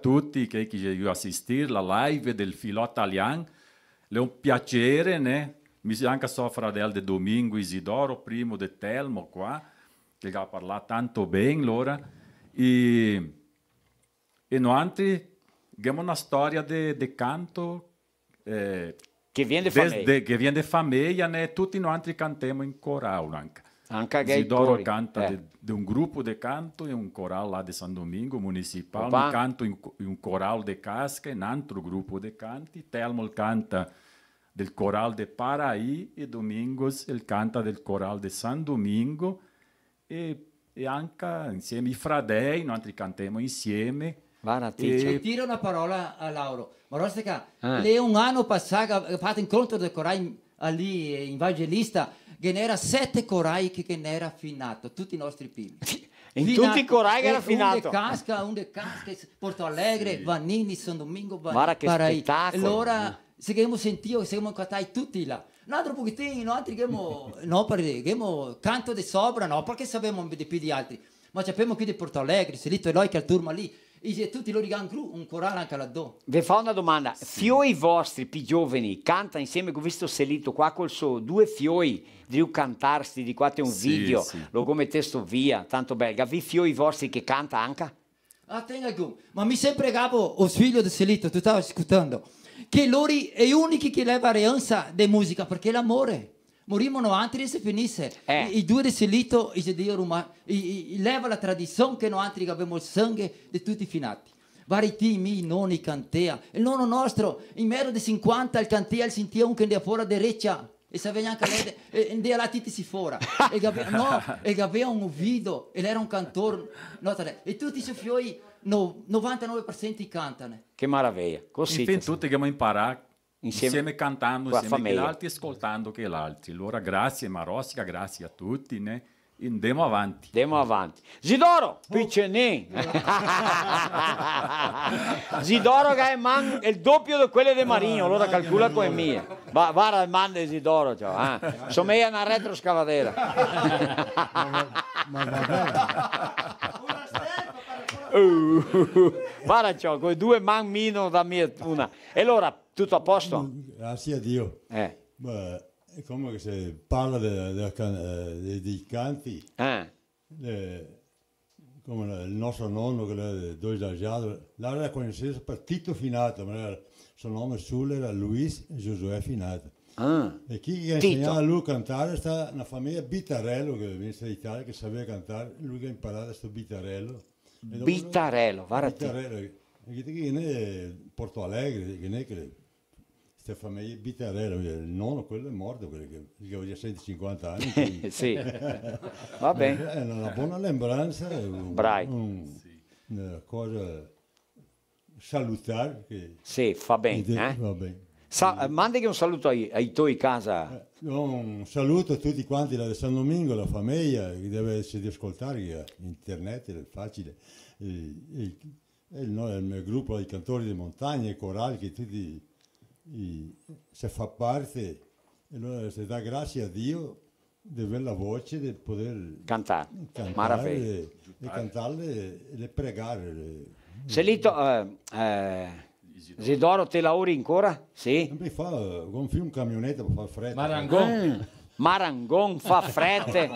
tutti che assistere alla live del filò italiano. È un piacere, né? Mi si anche suo fratello di Domingo Isidoro, primo di Telmo qua, che ha parlato tanto bene allora. E noi abbiamo una storia di canto che viene da famiglia. Che viene da famiglia, né? Tutti noi cantiamo in corale anche. Anche Isidoro canta di un gruppo di canto in un corale là di San Domingo municipale, un canto in un corale di Casca, in un altro gruppo di canti. Telmo canta del corale di Paraí e Domingos il canta del corale di San Domingo e anche insieme ai fratelli, noi cantiamo insieme. E tira una parola a Lauro. Ma Rostica, lei un anno passato ha fatto incontro del corale lì in Evangelista, che n'era 7 corai che n'era affinato, tutti i nostri figli. In tutti i corai che era affinato. Un de Casca, Porto Alegre, sì. Vanini, San Domingo, Guarda che spettacolo. Allora, se abbiamo sentito, se abbiamo cantato tutti là. Un altro pochettino, altri che abbiamo canto di sopra, no, perché sappiamo di più di altri. Ma sappiamo qui di Porto Alegre, se lì tu che al turma lì. E tutti loro hanno un corale anche là-dove. Vi fa una domanda, sì. Fioi vostri più giovani canta insieme con questo Selito qua col suo 2 fioi di cantarsi di qua c'è un video, lo come testo via, tanto belga, vi fioi vostri che canta anche? Ah, tenga tu, ma mi sempre capo o figlio di Selito, tu stavi ascoltando, che loro è unici che leva reanza di musica perché l'amore. Morimono altri e si finisse. I 2 di Selito e Dio Roma leva la tradizione che noi altri abbiamo il sangue di tutti i finati. Vari timi, nonni cantea. Il nonno nostro, in meno di 50, il cantea il sentia un che andava fuori a derecha. E sapeva anche lei, e andava là tutti si fuori. E aveva un video, e era un cantore. E tutti i suoi fioi, 99% cantano. Che meraviglia. Così. Infine tutti abbiamo imparato. Insieme cantando, insieme che l'altro, ascoltando che l'altro. Allora grazie Marostica, grazie a tutti, né? Andiamo avanti. Andiamo avanti. Zidoro, piccenì. Zidoro che è il doppio di quelle di Marino, allora calcola come mie. Va al man di Zidoro, cioè, insomma è una retroscavadera. Guarda ciò, con 2 man meno da mia una. E allora, tutto a posto? Grazie a Dio. Beh, è come che si parla dei canti, come il nostro nonno che era due esagiato, l'aveva conosciuto per Tito Finato, ma il suo nome suo era Luis Giosuè Finato. E chi ha insegnato a lui a cantare sta una famiglia Bitarello che viene dall'Italia, che sapeva cantare, lui che ha imparato questo Bitarello. Bitarello, guarda. Bitarello, che è Porto Alegre, che è che questa famiglia Bitarello, il nonno quello è morto, perché aveva 150 anni. Sì, va bene. È una buona lembranza, una cosa salutare. Che sì, fa bene. Va bene. Mandi un saluto ai tuoi casa. Un saluto a tutti quanti da San Domingo, la famiglia, che deve essere di ascoltare, che internet è facile. Il mio gruppo di cantori di montagna e corali che tutti se fa parte, e allora si dà grazie a Dio di avere la voce di poter cantare e cantarle e pregare. Selito, Isidoro, te lavori ancora? Sì? Mi fa un camionetto per far freddo. Marangon fa frette.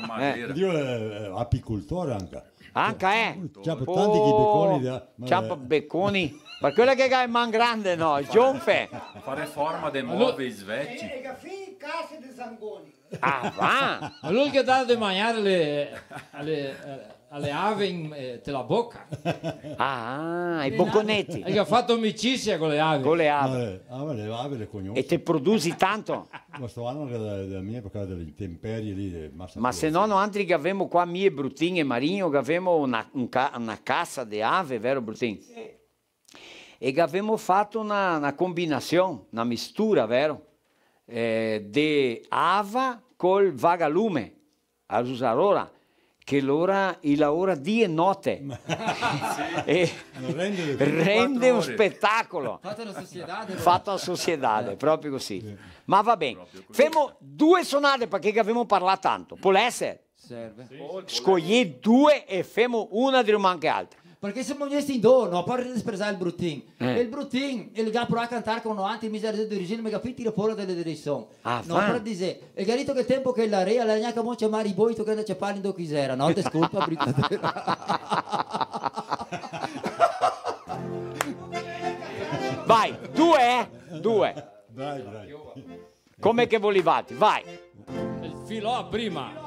Io è apicoltore anche. Anche c'ha tanti becconi. C'ha becconi. Per quello che è man grande, no? Giunfe. Fare forma dei nuovi svecci. E caffè case di zangoni. Ah, va! Ma lui che dà di mangiare alle ave te la bocca. I bocconetti. E che ha fatto amicizia con le ave. Con le ave. Le ave le conosco. E te produci tanto? Questo anno che da mia perché delle intemperie lì. Ma se no, altri che avevamo qua mie Brutin e Marino, che avevamo una cassa di ave, vero Brutin? Sì. E che avevamo fatto una combinazione, una mistura, vero? Di ava col vagalume. Allora, che l'ora di e notte. E rende un spettacolo. Fatto a sociedade, proprio così. Sì. Ma va bene. Femo 2 sonate perché abbiamo parlato tanto. Può essere? Serve. Scogli 2 e femo una di anche altra. Perché se non in do, non può desprezare il bruttin. Il bruttin, il ga prova a cantare con 90 miserie di origine, ma capite la pora delle direzioni. Non può dire, il garito che tempo che la rea, la gnacca mo chiamare i boi, che c'è parli in chisera, no? Te scolpa, brigadera. Vai, due. Dai. Come che volevate, vai. Il filo a prima.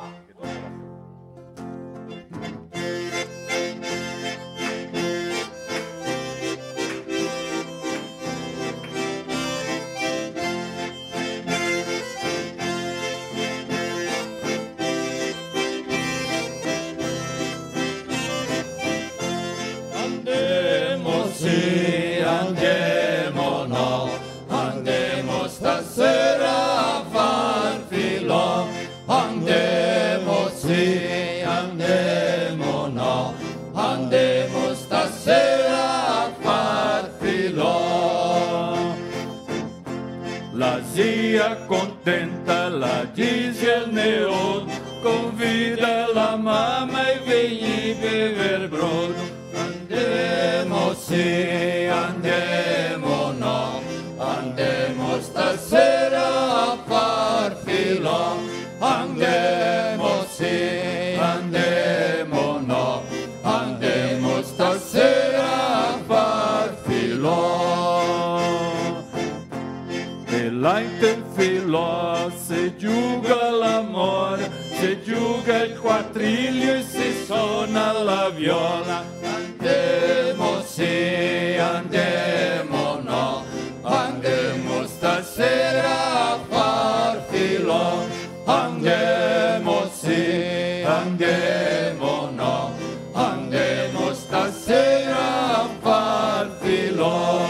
Andiamo stasera a far filo, andiamo sì, andiamo no, andiamo stasera a far filo. La zia contenta, la dice il neon, convida la mamma e vieni bever brodo. Andiamo sì, andiamo no, andiamo stasera a far filo. Andiamo sì, andiamo no, andiamo stasera a far filo. E laite il filo, se giuga l'amore, se giuga il quattriglio e se suona la viola. Andiamo sì, andiamo no, andiamo stasera a far filo. Andiamo sì, andiamo no, andiamo stasera a far filo.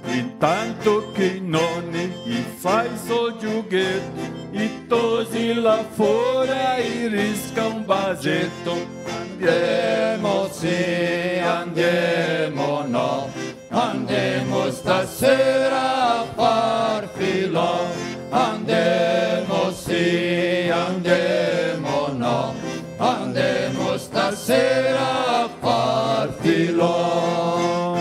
Intanto che i nonni gli fai soggiughetto, i tosi là fuori e risca un basetto. Andiamo sì, andiamo no, andiamo stasera a far filo. Andiamo sì, andiamo no, andiamo stasera a far filo.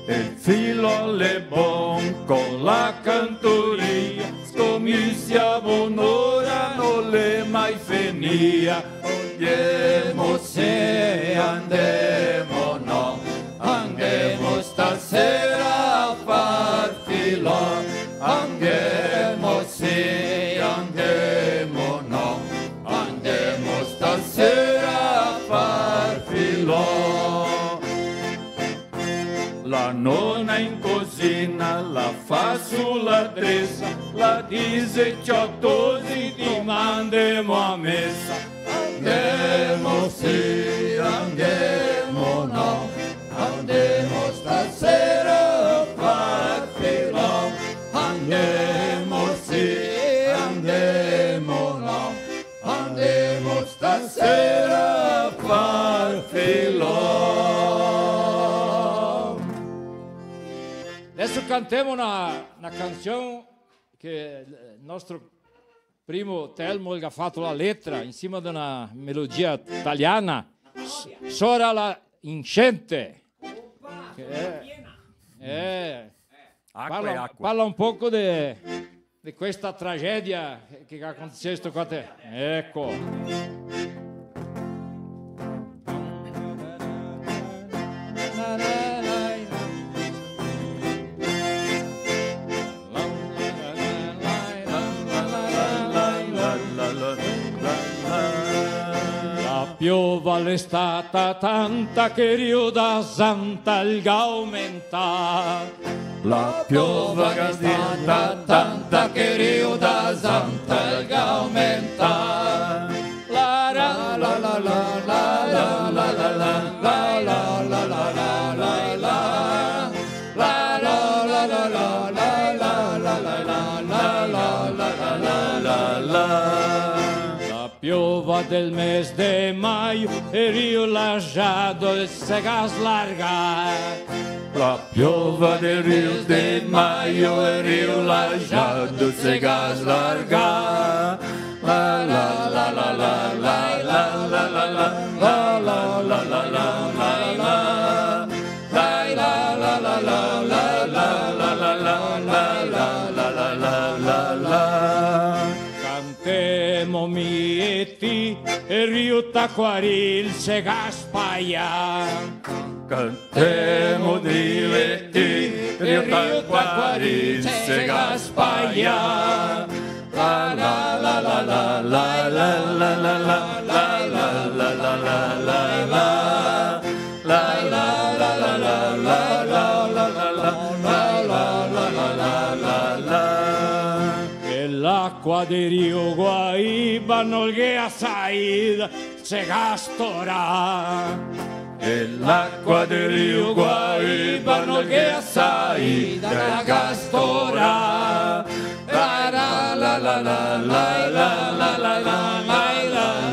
Il filo è buon con la cantoria, scommissia buon'ora non le mai finia. Andiamo sì, andiamo no, andiamo stasera a far filo. Andiamo sì, andiamo no, andiamo stasera a far filo. La nonna in cucina la fa sulla dressa, la dice ciottosi di mandiamo a messa. Andiamo sì, andiamo no, andiamo stasera a far filo. Andiamo sì, andiamo no, andiamo stasera a far filo. Adesso cantiamo una canzone che il nostro primo Telmo ha fatto la lettera insieme ad una melodia italiana, Sora la Incente. Parla un poco di questa tragedia che è acontecendo con te. Ecco. La piova è stata tanta che Rio da Santa il aumenta. La piova è stata tanta che Rio da Santa il aumenta. La la la la la la la la la la la la la la la. La la la la la la la la la la la la la. Piova del mes de maio e Rio lasciato e se gas larga. La piova del Rio de Maio e Rio lasciato e se gas larga. La la la la la la la la Cantemo mieti e Rio Taquaril se gaspaia. Cantemo diletti, Rio Taquaril se gaspaia. La la la la la la la la la la la la la la la la la. La la la la la la la la la la la la. E l'acqua di Rio Guaiba non che assai se gastorà. E l'acqua del Rio Guaiba non che assai da gastora. La la la la la la la la la la la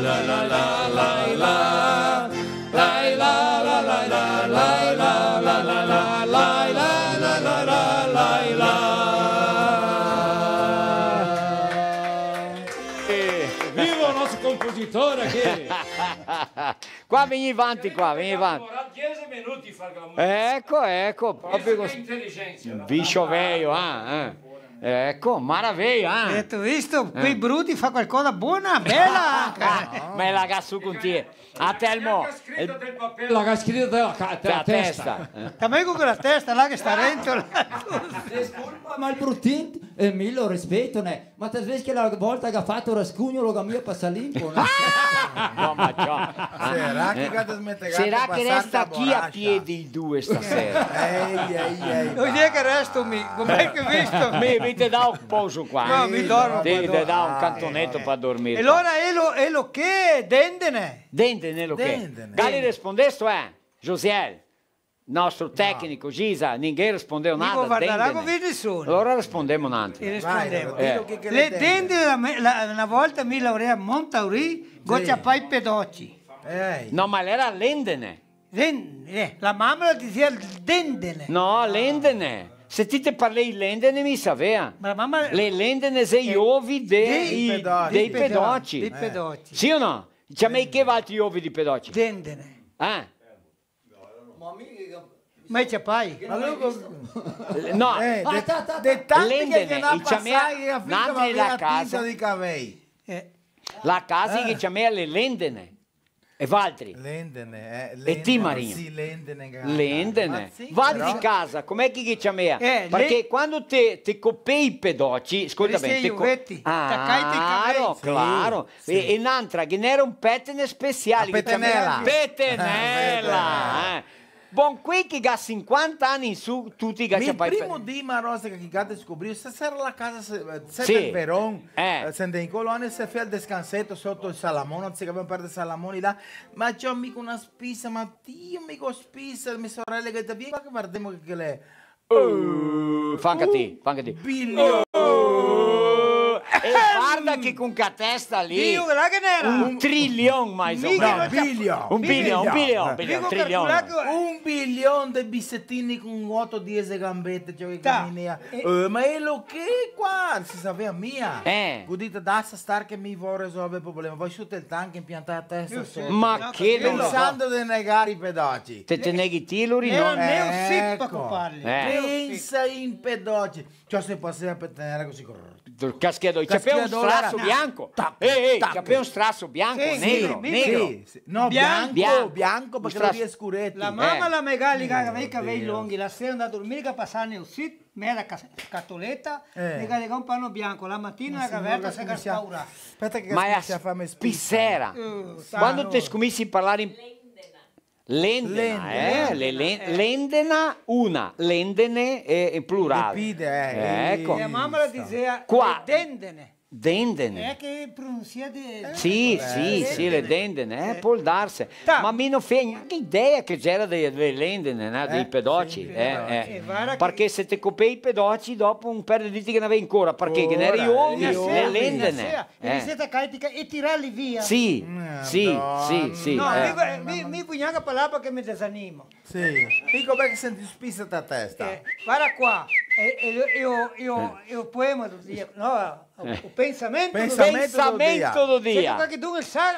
la la la la la. La la la la la la la la la la la la la. Viva il nostro compositore che... Qua vieni avanti, qua, vieni avanti. 10 minuti far la musica. Ecco, proprio così. Intelligenza. Biscio veio, Ecco, maraviglia, Tu visto? Quei bruti fa qualcosa buona, bella anche. Ma la gassu con te. A Telmo. La scritta della testa. También con quella testa là che sta rentola. Disculpa, ma il brutin mi lo rispetto, ne? Ma te svegli che la volta che ha fatto rascugno lo mia passalimpo, ne? No, ma ciao. Será che cade smette Sarà che resta chi a piedi i due stasera? Vuol dire che resto mi, com'è che visto? Mi te dà un poso qua. No, mi dormo. Ti dà un cantonetto per dormire. E allora è lo che? Dendene. Dente lo che? Dendene. Gali rispondesto Josiel, nostro tecnico, Gisa, ninguém rispondeu Dico nada. guardarà con Dendene. nessuno. Allora rispondemo un E altro. rispondevo. Le Le dendene una volta mi laurea a Montauri, goccia i pedocci. No, ma era l'endene. La mamma diceva dendene. No, l'endene. Se ti te parli l'endene mi sapeva. Ma la mamma... Le lendene sei gli ovi dei Dei pedocci. Dei pedocci. Sì o no? C'è mai che altri ovi di pedocci? Dendene. Ma c'è pai? No, L'endene, nandri la casa, di cavei. la casa che c'è le lendene. E Valtri? L'endene, E ti Marino? Sì, l'endene. L'endene. Valtri casa, com'è che c'è mea? Perché quando te copei i pedocci, ascolta bene, claro. E un'altra che n'era un pettine speciale. Petenella. Petenella. Buon qui che ha 50 anni in su, tutti che Il primo di Marosa che Gigante scoprì, era la casa Sì. del Verón, Eh. in colonia, se fece il descansetto sotto il Salamone, non si capiva un per di Salamoni là, ma c'ho mica una spisa, ma io mica spisa, mia sorella che ti viene, qua che guardiamo che le... Fanca te. Biglio! E guarda che con ca testa lì. Dio, là che n'era? Un trilione mai No, biglio! Un bilione, Dico trilione. calcolato... Un bilione di bissettini con 8-10 gambette, cioè che camminea. Ma è lo che qua? Si sapeva mia. Godite da star che mi vuole risolvere il problema. Vai su il tank e impiantare la testa sotto. Ma che non lo so. Pensando di negare i pedaggi. Te neghi tiluri, Era no? neosippa che parli. Pensa in pedaggi. Cioè se passi a pettinare così. Caschiedo, c'è un strasso bianco. C'è un strasso bianco, negro. Sì. No, bianco perché lo è scuretto. La mamma la megalica che aveva i capelli lunghi, la sera andava a dormire che passava nel sit, mera catoletta, megalica un panno bianco, la mattina la caverta si caspaura. Aspetta che Ma è si fa spissera. Quando te scomissi a parlare in... Lendena, una, lendene in plurale. Ecco. Mia mamma la diceva Qua. dendene. Dendene. È che pronuncia di... Sì, le dendene, può darsi. Ma mi non fai neanche idea che c'era delle lendene, dei pedocci. Perché se te copei i pedocci dopo un paio di diti che ne avevi ancora, perché che ne eri le lendene. E siete carica e tirarli via. Sì. No, mi pugnava a parlare perché mi desanimo. Sì. Dico perché senti spissa da testa. Guarda qua, E o poema do dia, no, o pensamento do dia. Perché tu sai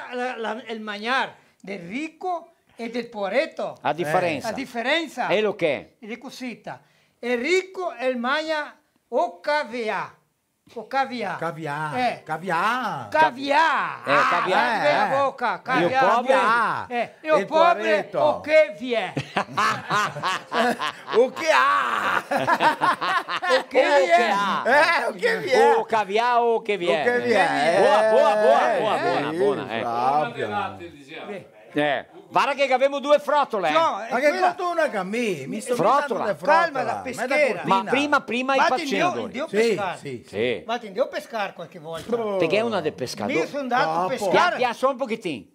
il mangiare del ricco e del poveretto. A differenza. A differenza. E lo che? E di cosita. Il ricco e il mangia o caviar. O caviar. Caviar. Caviar. Caviar. Nella bocca. Caviar. E o povero o che vi è. O che ha. O che vi è. O che vi è. O caviar o che vi è. O che vi è. Buona. Guarda che avevo due frotole. No, Ma che fortuna che a me? Mi sto Frotola. Calma, la peschiera. Ma prima i paccinatori. Sì. Vatti andiamo a pescare qualche volta. Perché è una del pescatore. Io sono andato a pescare. Solo un pochettino.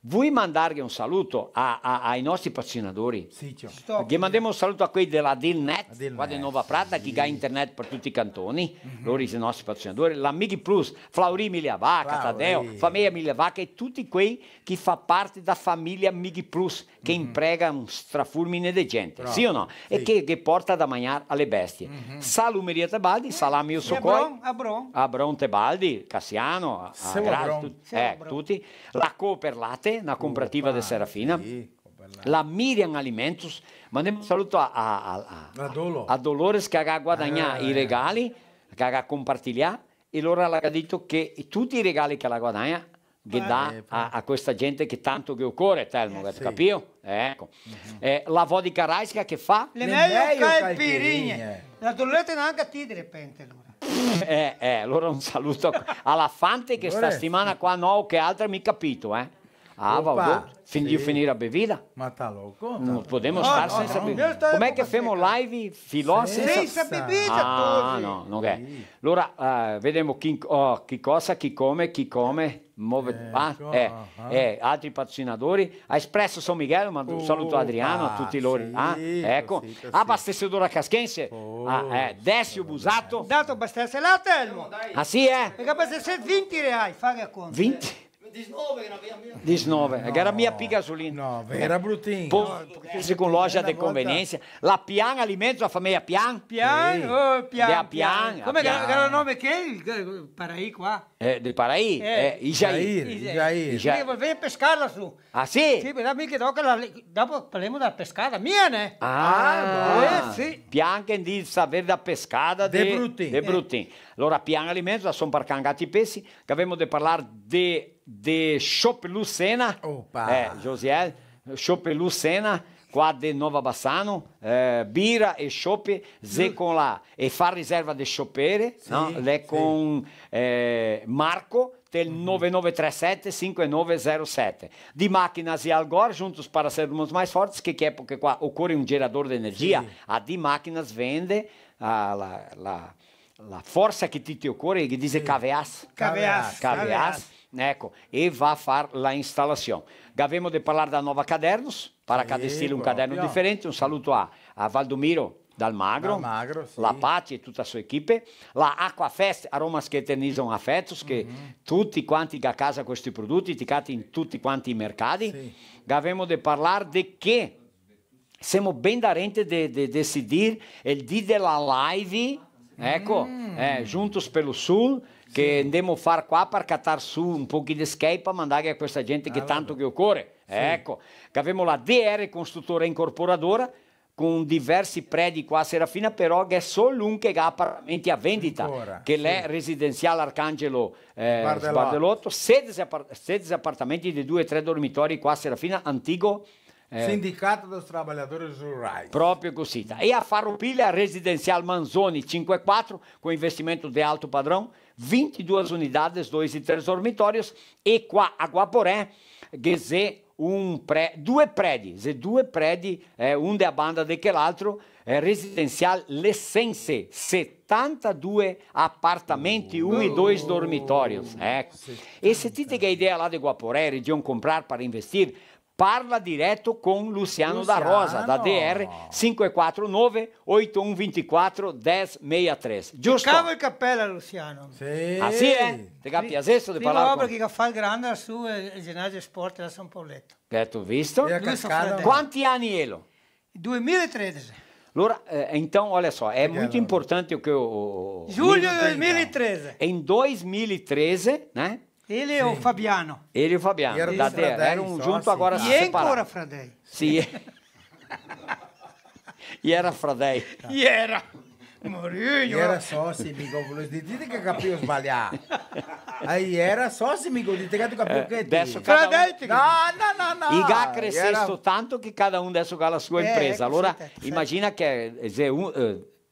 Vuoi mandare un saluto ai nostri paccinatori? Sì, Che mandiamo un saluto a quelli della Dilnet, qua di Nuova Prata, che ha internet per tutti i cantoni, loro i nostri paccinatori, la Mighi Plus, Flauri Miliavacca, Tadeo, Famiglia Miliavacca e tutti quei che fa parte da famiglia Mighi Plus, che imprega un strafulmine di gente, sì o no? Sì. E che porta da mangiare alle bestie. Salumeria Tebaldi, salami Socoi, Abron Tebaldi, Cassiano, tutti, la Cooperlate, una comprativa di Serafina, la Miriam Alimentos, mandiamo un saluto a Dolores che ha guadagnato i regali, che ha compartigliato, e loro ha detto che tutti i regali che la guadagna che dà a questa gente che tanto che occorre, Telmo, capito? Ecco. La vodka raiska che fa? Le meglio caipirinha. La tolletta neanche a ti di repente, allora. Allora un saluto alla Fante che sta settimana qua no, che altra mi capito, finire a bevida. Ma sta loco? Non possiamo stare senza bevida. Com'è che facciamo live filò senza bevida? No, non è. Allora, vediamo chi cosa, chi come, muove, altri patrocinatori. A Espresso San Miguel, ma un saluto a Adriano, a tutti loro. Ecco. Abastecedora Caschense, Décio Busato. Dato abbastanza là, Telmo. Ah sì, Perché abbastanza 20 reali, fai a conto. 20? 19, che era mia pica gasolina. No, era bruttino. Con loja di convenienza. La Pian Alimento, la famiglia Pian. Pian. Come era il nome che? Il Paraí qua. Del Paraí? Isair. Volevo pescarla su. Ah sì? Sì, però mica dopo parliamo della pescata mia, ne? Sì. Pian che dice sapere da pescata de Brutin. Allora Pian Alimento, sono parcangati i pesci, che avevamo di parlare de Shop Lucena, Josiel, Shop Lucena, qua di Nova Bassano, birra e shop, con la, e fa riserva di shoppere, lei con Marco del 9937-5907. Di macchina e Algor, juntos para sermos mais fortes, que época qua occorre un gerador di energia, a di macchinas vende la forza che ti occorre, che dice caveas. Ecco, e va a fare la installazione. Avevamo di parlare da Nova Cadernos, para cada stile un caderno differente. Un saluto a Valdomiro dal Magro, la Pace e tutta la sua equipe, la Aquafest, aromas che eternizzano affettos, che tutti quanti a casa questi prodotti, ticati in tutti quanti i mercati. Avevamo di parlare di che siamo ben darenti di decidir il dì della live, ecco, juntos pelo sul, che andiamo a fare qua per cattare su un po' di escape a mandare a questa gente che tanto che occorre. Ecco, che abbiamo la DR Costruttore Incorporadora con diversi predi qua a Serafina, però che è solo un che ha appartamenti a vendita, che è residenziale Arcangelo Sbardelotto, 16 appartamenti di 2 e 3 dormitori qua a Serafina, antico Sindicato dos Trabalhadores Rurais. Proprio così. E a Farroupilha, Residencial Manzoni 5-4, con investimento di alto padrão, 22 unidades, 2 e 3 dormitórios, e qua a Guaporé, che due predi, un della banda di che l'altro, Residencial Lessense, 72 appartamenti, 1 e 2 dormitórios. Ecco. E se ti che idea lá de Guaporé, regione comprar para investir, parla diretto con Luciano da Rosa, da DR 549-8124-1063. Giusto? Cavo il cappello, Luciano. Sì. Ah sì, Ti capi adesso di parlare con... Prima che fa il grande su il ginásio sport da San Pauletto. Tu visto? Quanti anni ero? 2013. Allora, então, olha só, é muito importante o que o... Giugno 2013. Em 2013, né? Ele e o Fabiano. Ele e o Fabiano. Eram juntos, agora se separaram. E ancora Fradei. Sì. E era Fradei. E era. Mourinho. Era sócio, amigo. Dite che capivo sbagliato. Era sócio, amigo. Dite che tu capivo che adesso No. I GA crescesto tanto che cada um adesso ha la sua impresa. Allora, immagina che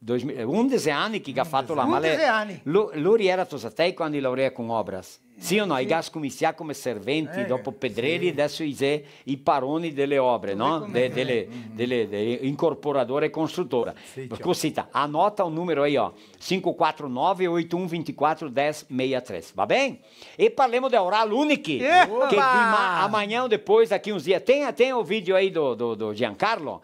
11 anni che ha fatto la male. 11 anni. Lui era tosatei quando laurea con obras. Sì o no? I gas cominciati come serventi, dopo Pedrelli, adesso i paroni delle opere, no? Delle incorporadora e costruttora. Così, anota un numero aí, ó. 549-8124-1063. Va bem? E parliamo di Oral Unique, che amanhã ou depois, daqui uns dias, tem o vídeo aí do Giancarlo.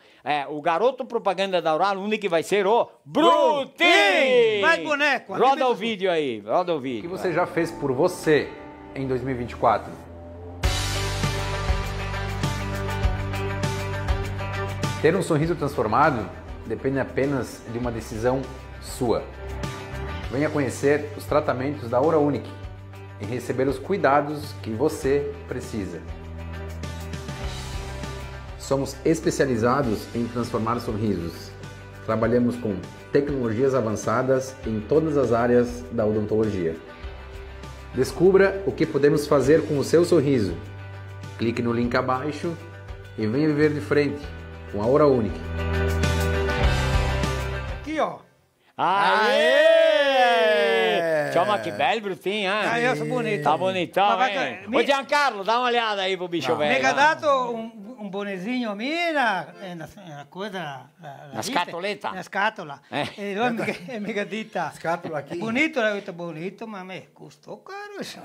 O garoto propaganda da Oral Unique vai ser o Brutinho! Vai, boneco! Roda o vídeo aí, roda o vídeo. O que você já fez por você em 2024? Ter um sorriso transformado depende apenas de uma decisão sua. Venha conhecer os tratamentos da Oral Unique e receber os cuidados que você precisa. Somos especializados em transformar sorrisos. Trabalhamos com tecnologias avançadas em todas as áreas da odontologia. Descubra o que podemos fazer com o seu sorriso. Clique no link abaixo e venha viver de frente com a Oral Unique. Aqui, ó. Aê! Tchau, ma que bello, Brutinho, hein? Eu sou bonito. Tá bonitão, hein? Ô, Giancarlo, dá uma olhada aí pro bicho velho. Me ha dato un bonezinho a me na coisa... Na scatoletta? Na scatola. E lui mi ha detto... Scatola aqui. Bonito, l'ho detto bonito, ma a me custou caro isso.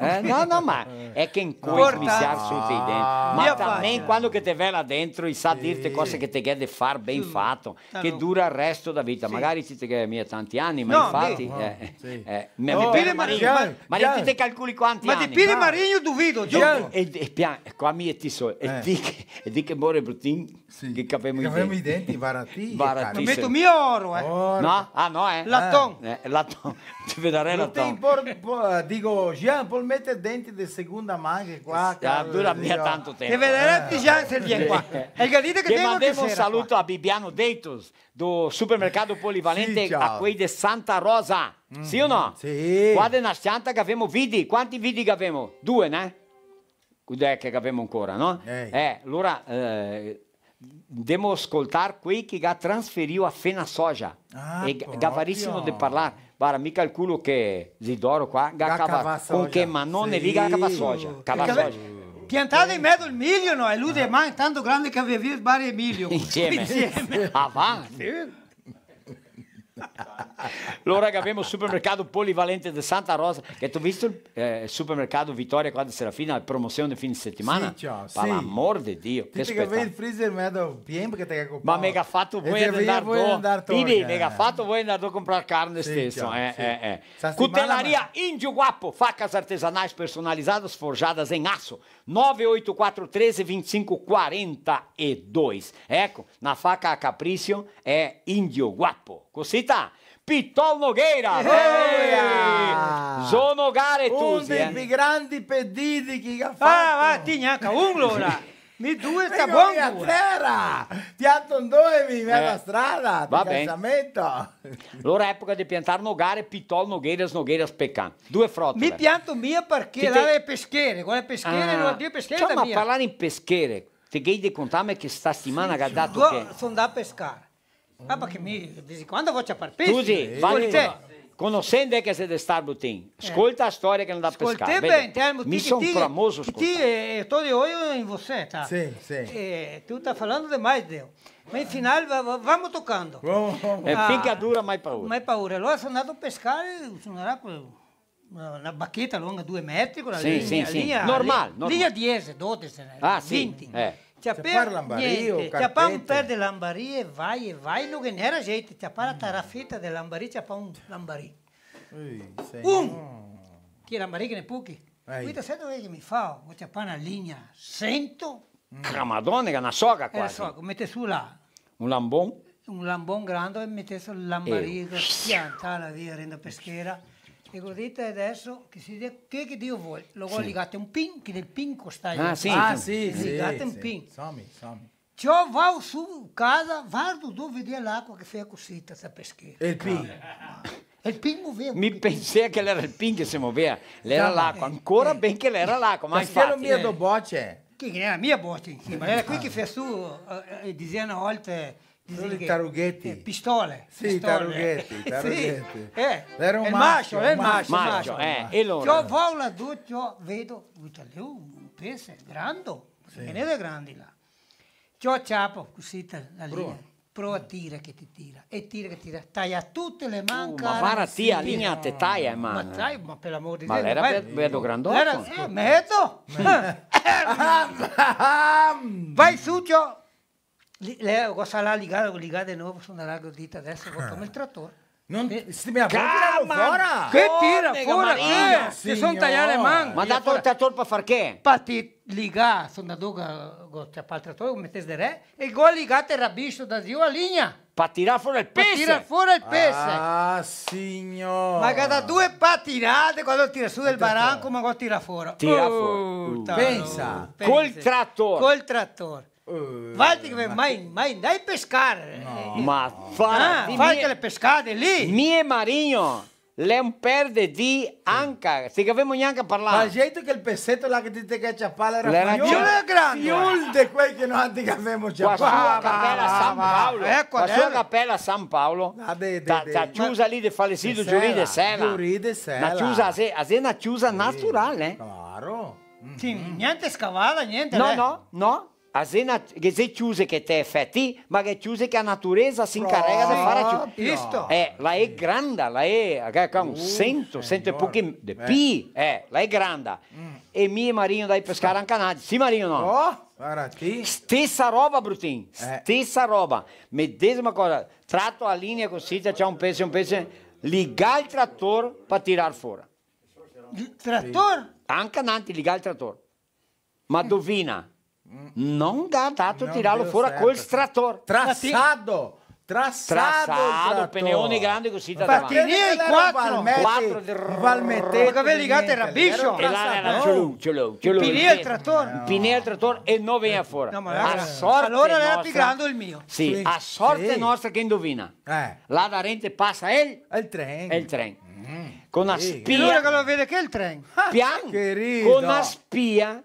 No, ma è che in cui mi si arsuti dentro. Ma também quando che te vai là dentro e sa dirti cose che te chiede far ben fatto, che dura il resto da vita. Magari ti che mia tanti anni, ma infatti... Ma ti calcoli quanti anni? Ma di Pire Marinho duvido, giuro. E qua mi ti so, e di che more Brutinho che capiamo i denti. Capiamo i denti, baratissimi. Ma metto mio oro, No? Ah, no, Latton. Latton. Ti vedrei Latton. Dico, Jean, puoi mettere denti di seconda mano che qua... Dura mia tanto tempo. Ti vedrete Jean se viene qua. E gadite che mandiamo un saluto a Bibiano Deitos, do supermercato polivalente a quei di Santa Rosa. Sì o no? Sì. Qua nella scianta che abbiamo vidi. Quanti vidi che abbiamo? 2, né? Cos'è che abbiamo ancora, no? Allora devo ascoltare qui che ha trasferito a Fena Soja. E gavarissimo di parlare. Guarda, mi calcolo che Zidoro qua con che manone lì cava soja. Piantata in mezzo il miglio, no? E lui è man tanto grande che aveva visto vari miglio. Insieme. Avanti. Allora che abbiamo il supermercato polivalente di Santa Rosa, che tu hai visto il supermercato Vittoria qua di Serafina, la promozione di fine settimana? Sì, per l'amor di Dio, che spettacolo. Il freezer mezzo pieno che te ma mi ha fatto voi andare Quindi mi ha fatto voi andare a comprare carne stesso. Cutelaria Indio Guapo, facas artesanais personalizadas forjadas em aço. 98413 2542. Ecco, na faca a capriccio è Indio Guapo. Così sta. Pittol Nogueira! Zonogare tu. Uno dei più grandi pediti che ha fatto. Va, tinha un l'ora. Mi due sta buono. Terra! Pianto due mi mezza strada. Va bene. Allora epoca di piantare nogare, Pittol Nogueiras Pecan. Due frottole. Mi pianto mia perché là è peschiere. Quella peschiere non è peschiere da mia. Ma parlare in peschiere, ti devi di contare che sta settimana ha dato che... Sono da pescare. Ah, perché mi dici quando faccio per pesca? Scusi, conoscendo che sei di star Brutinho, ascolta la storia che non da pescare. Mi sono famoso ascoltare. Estou de olho em você, tá? Sim. Tu tá falando demais, Deus. Mas no final, vamos tocando. Finché dura, mai paura. Mai paura. Allora sono andato a pescare, sono andato una bacchetta lunga 2 metri, con la linea. Normale. Linea 10, 12, 20. C'è un per di lambaria e vai, non era gente, c'è la tarafita di lambaria, c'è un lambaria. Che lambaria che ne puchi. Quindi sai dove mi fa? C'è una linea 100. Madonna, che è una soga quasi. Mette su là. Un lambon? un lambon grande e mettesse il lambarino, piantala via, renda peschera. E godite adesso che si dice che Dio vuole. Lo vuole legate un pin, che del pin costa. Legate un pin. Ciò va su casa, guardo dove vede l'acqua che fa così, questa peschera. E il pin? Il pin muoveva. Mi pensai che era il pin che si muoveva, era l'acqua, ancora ben che era l'acqua, ma infatti... Ma che non mi bocce? Che era mia bocce, ma era qui che fa su, dicevano a volte... I tarughetti. Pistole. Sì, tarughetti. Sì. Era un maschio. E allora? Io vado là, io vedo un pesce grande, che ne è grande là. Io ciapo così la linea, prova a tira che ti tira, e tira che tira, taglia tutte le manche. Ma guarda, tia, linea te taglia, ma per l'amore di Dio. Ma era vedo grandotto. Era mezzo. Vai su, lei cosa l'ha ligato di nuovo su una larga dita adesso come il trattore. Non si mi ha tirato fuori. Che tira fuori? Si sono tagliate le mani. Ma ha dato il trattore per far che? Patti ligare, sono andato a il trattore, mettete di re, e gol ligate il rabisto da giù a linea. Per tirare fuori il pesce. Per tirare fuori il pesce. Ah, signor. Ma che da due pattinate quando tira su del baranco, ma quando tira fuori. Tira fuori. Pensa. Col trattore. Col trattore. Guardi che mai dai pescare. No. Ma fate le pescate lì. Mie marino. Lei un perde di anca, se che avevamo neanche parlato. Ma gente che il pezzetto là che dite che c'è palla era più di quel che noi avevamo già qua sua cappella San Paolo. Ecco, la sua cappella San Paolo. Ta chiusa lì di fare sito giuride sera. Una chiusa a se una chiusa naturale. Claro. Sì, niente scavata, niente. No. A zena che se chiuse che te effetti, ma che chiuse che la naturalezza si incarica di fare chiuso. La è grande, la è con 100 e pochi di P, la è grande. E mio marino dai pescare anche canale. Sì, marino no. Oh, guarda stessa roba, Brutin. Stessa roba. Medesima cosa. Tratto a linea così, c'è un pesce, liga il trattore per tirare fuori. Il trattore? Anche Nanti liga il trattore. Ma dovina. Non ha dato tirarlo fuori col trattore. Trassato, peneoni grandi così da davanti. Partini quattro Valmettete. Che aveva legato il rabiscio. E là era ce l'ho. Pinè il trattore e non veniva fuori. Allora era più grande il mio. Sì, a sorte nostra che indovina. Là da rente passa il treno. Con una spia. Allora che lo vede che è il treno. Piano. Con una spia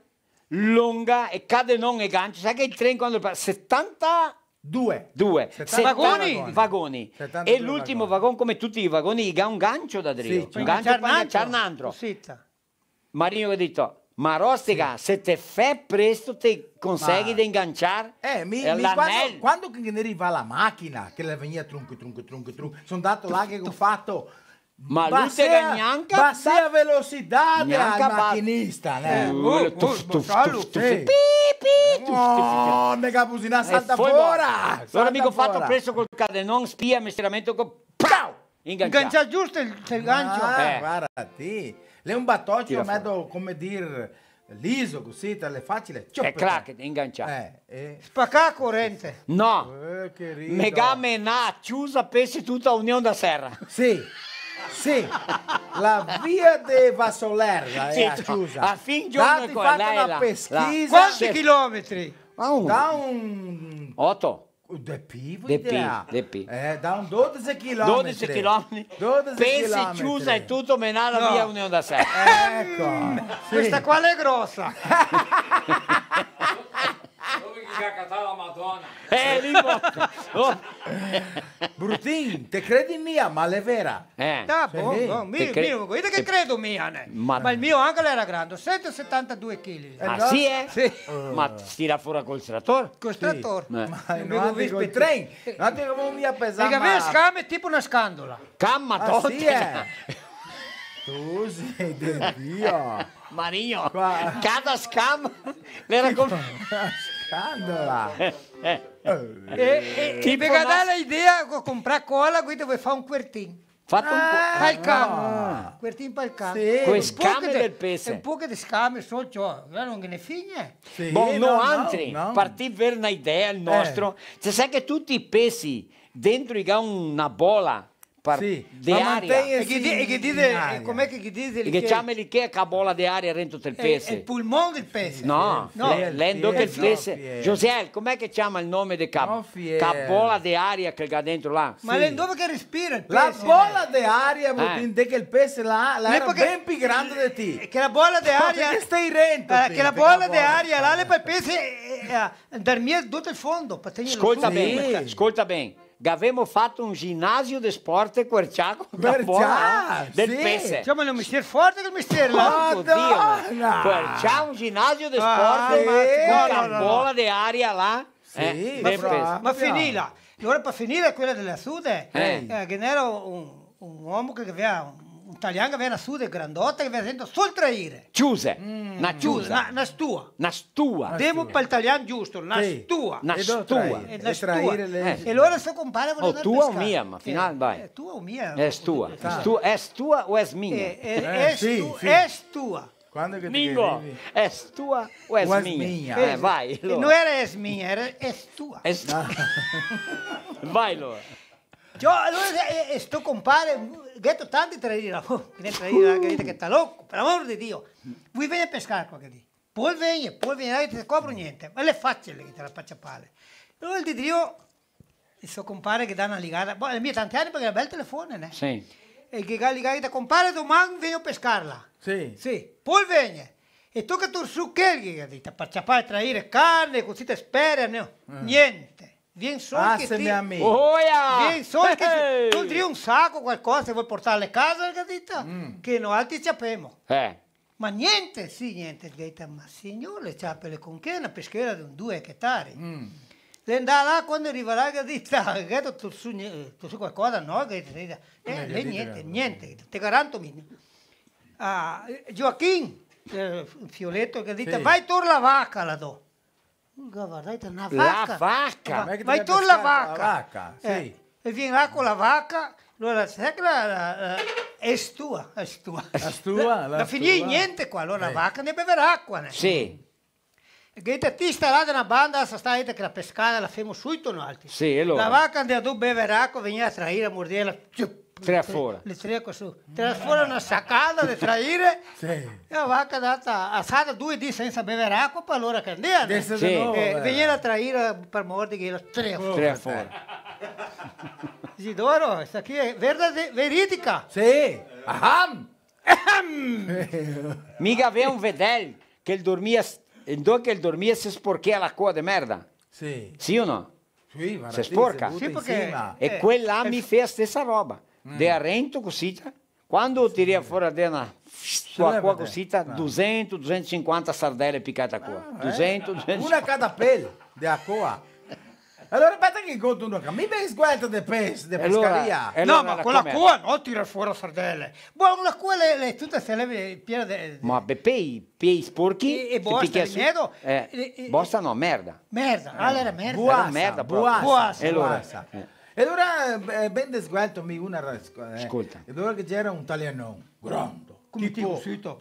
lunga e cade non e gancio. Sai che il treno quando passa 72 vagoni e l'ultimo vagone come tutti i vagoni ha un gancio da dritto, un gancio per agganciare un altro. Marino ha detto ma Rostica se te fai presto te consegui di inganciare quando ne arriva la macchina che le veniva trunco sono andato là che ho fatto. Ma lui te neanche bassa velocità del macchinista, ne capusina salta fuori. Allora mica ho fatto preso col cadenon spia mestieramento con ingancia giusto il gancio. Guarda ti. Lei un battocchio metto come dire liso così, te le facile. E clac, inganciare. Spacca corrente. No. Megame na chiusa pesce tutta Unione da Serra. Sì, la via de Vassoler è chiusa. A fin giorno con una pesquisa. Quanti chilometri? Da un 8. De P. Da un 12 chilometri. 12 Pensi chiusa e tutto menare la via Unione da Serra. Ecco. Questa qua è grossa. La Madonna. Brutin, te credi mia, ma è vera. Vedi che credo mia. Ma il mio anche era grande, 172 kg. Sì, Sì. Ma tira fuori col trattore? Col trattore. Ma non dico il treno. Non dico come mia pesava. Perché aveva scame tipo una scandola. Camma tutti. Tu sei del Dio. Marino, cada scam l'era come... Scandola. E per dare l'idea, comprare cola, qui dove fa un quertin. Fatto un po'. Palcamo. Quertin palcamo. Sì. Con scame del pesce. Un po' di scame, non ne fine. Sì, altri. Partì per una idea il nostro. Se sai che tutti i pesci dentro ha una bola. Di aria. E che dice, com'è che dice? Che chiama lì che ha bola di aria dentro del pesce. È il polmone del pesce. No, l'endo che il pesce. José, com'è che chiama il nome di bola di aria che ha dentro là? Ma l'endo che respira il pesce. La bola di aria vuol dire che il pesce là era ben più grande di te. Che la bola di aria. Che stai rento? Che la bola di aria là le per il pesce dormire tutto il fondo. Ascolta bene. Avevamo fatto un ginnasio di sport e querciaco del pesce. Diciamo è un mestiere forte che il mestiere là. C'è un ginnasio di sport con la bola di aria là. Ma finila. Allora per finire quella della Sude, che era un uomo che aveva un italiano che aveva una Sude grandotta che aveva sentito sul traire. Chiuse. Una chiusa. Una stua. Una stua. Devo per l'italiano giusto, una stua. Una stua. E allora sto compare voleva tua o mia, ma finale vai. È tua o mia? È tua. È tua o è mia? È tua. Quando che Mingo, è tua o è mia? Vai. Non era es mia, era es tua. Vai allora. Io allora sto compare, getto tanti traire, che sta louco, per amor di Dio. Vuoi venire a pescare qualche dì? Poi vieni, non ti scopro niente, ma è facile che te la faccia pale. Allora il Dio, il suo compare che dà una ligata, le mie tanti anni perché è un bel telefono, né? Sì. E che dà ligata, compare domani vieni a pescarla. Sì. Sì, poi vieni. E tu che tu su che dite, per ciappare traire carne, così ti spera, no? Niente. Vieni solo che ti... Vieni solo che tu ti un sacco qualcosa se vuoi portarle a casa, che noi altri sappiamo. Ma niente, niente. Ma signore, le ciappele con che una peschera di 2 ettari. Le andrà là quando arriverà che dite, tu su qualcosa, no? Niente, ti garanto. Gioacchino, Fioletto, che dite, vai torna la vacca là do. Guardate, una vacca. La vacca? Vai tu la vacca. La vacca, sì. E vieni là con la vacca, allora sai che è tua. La finì niente qua, allora la vacca ne beverà acqua. Sì. E che ti sta là da una banda, sta che la pescata la femo subito no altri. Sì, allora. La vacca andava a bere acqua, veniva a traire, a mordere, tre fuori. Le tre su. Tre fuori una saccata di traire. E la vacca data assata 2 dì senza bere acqua, poi allora che andava. Veniva a traire per mordere tre fuori. Isidoro, questa qui è veridica. Sì. Mica aveva un vedel che il dormia si sporchia la coda di merda. Sì. Sì o no? Sì, si sporca. Sì, perché e quella mi fa la stessa roba. De arrento cosita. Quando tiri fuori da una sua qua cosita, 200-250 sardelle piccate qua. 200-250. Una cada pelo di acqua. Allora aspetta che conto uno che mi viene sguardo di pescaria. No, ma con la cua non tira fuori sardelle. Buon la cua le tutte se le piene. Ma pei sporchi e bosta di miedo. Bosta no, merda. Merda, era merda. Buassa. E allora ben desguardo mi una ascolta. E allora che c'era un italiano grande. Tipo Zidoro.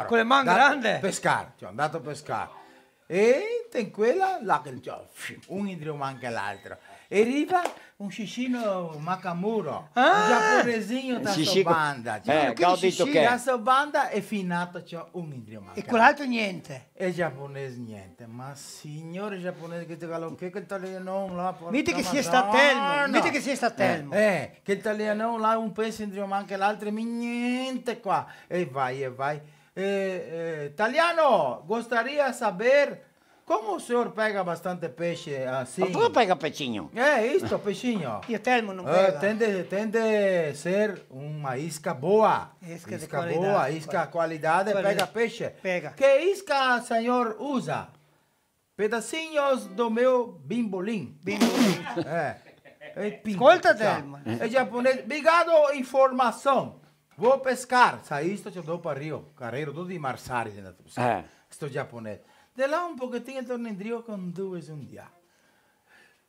Con le mani grandi. Pescare, cioè andato a pescare. E in quella là che un idrio manca l'altro. E arriva un Shishino Makamuro, un giapponesino da sua banda. Da sua banda è finato c'è un idrio manca. E quell'altro niente. E il giapponese niente. Ma signore giapponese che ti calo che italiano là. Vedi che si è statelmo. Vedi che si è statelmo. Che italiano là un peso idrio manca l'altro. Niente qua. E vai. Italiano, gostaria saber como o senhor pega bastante peixe assim. Tu pega peixinho. Isto, peixinho. E o Telmo não pega. Tende ser uma isca boa. Isca de qualidade. Boa, isca qualidade, pega peixe. Pega. Que isca o senhor usa? Pedacinhos do meu bimbolim. Escolta, Telmo. É japonês. Obrigado, informação. Vou pescar. Isto eu dou para Rio. Carreiro, tudo de Marsari. Estou japonês. De lá um pouquinho torno in Rio com 2 un dia.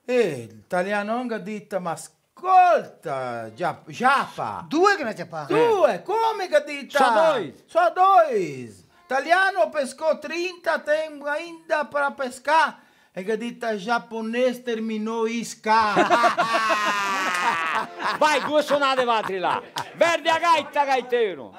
E l'italiano ha detto, ma ascolta, Giappa. Due che ne Giappa? Due, come che dita? Só dois. Italiano pescou 30, tem ainda para pescar. E che dita giapponese terminou isca. Vai, due suonate vatri là. Verde a gaita, gaitero.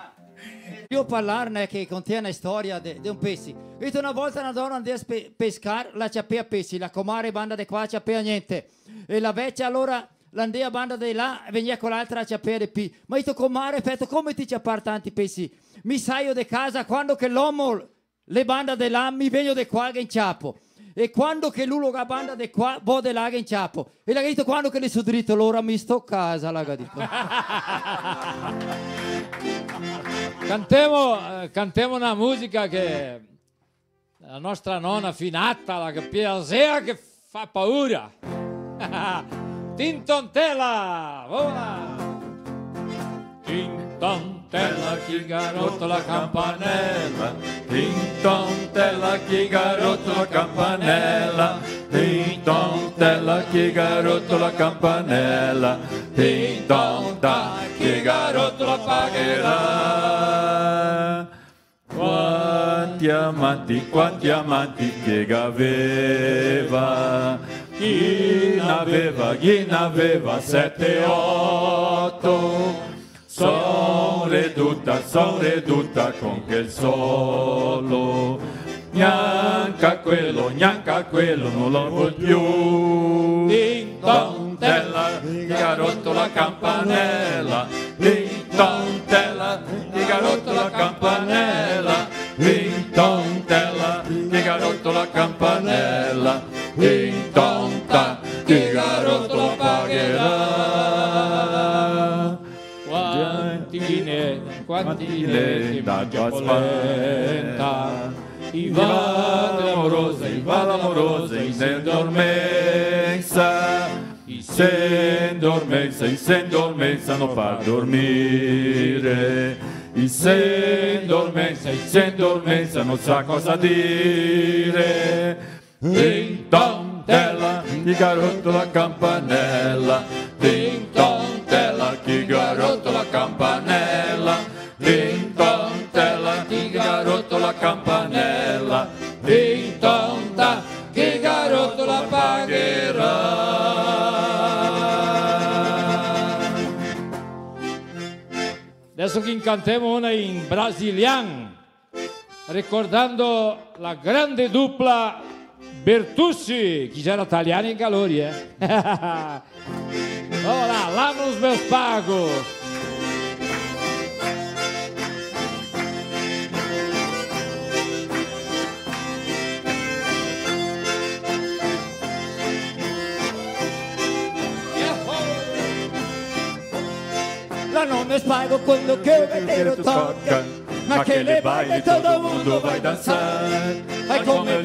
Io parlarne che contiene una storia di un pesci. Io una volta una donna andava a pescare, la ciappea pesci, la comare banda di qua, ciappea niente. E la vecchia allora l'andea banda di là, veniva con l'altra ciappea di P. Ma io comare, petto, come ti ciappar tanti pesci? Mi saio di casa quando che l'uomo le banda di là, mi vengo di qua che inciappo. E quando che lui la banda di qua, vo di là che inciappo. E la detto quando che le su dritto, allora mi sto a casa, la detto. Cantiamo una musica che la nostra nonna finata, la piaceva che fa paura. Tintontella, vola! Tintontella, chi garotto la campanella. Tintontella, chi garotto la campanella. Tintontella, chi garotto la campanella. Tintonta, chi garotto la pagherà. Quanti amanti che aveva. Chi n'aveva 7, 8. Son ridotta con quel solo. Neanche quello non lo vuol più. Tintontella, chi ha rotto la campanella. Tintontella, chi ha rotto la campanella. Tintontella, chi ha rotto la campanella. Tintonta, chi ha rotto la pagherà. Quanti ne da tua spaventa. I va l'amorosa, i se indormenza non fa dormire. I se indormenza non sa cosa dire. Tintontella, chi ha rotto la campanella. Tintontella, chi ha rotto la campanella. Tintontella, chi ha rotto la campanella. Tintonta, chi ha rotto la pagherà. Adesso che cantiamo una in brasiliano, ricordando la grande dupla Bertucci, que já era italiano em calori, Vamos lá nos meus pagos. Lá no meus pagos quando que o gaiteiro toca. Naquele baile todo mundo vai dançar. Vai comer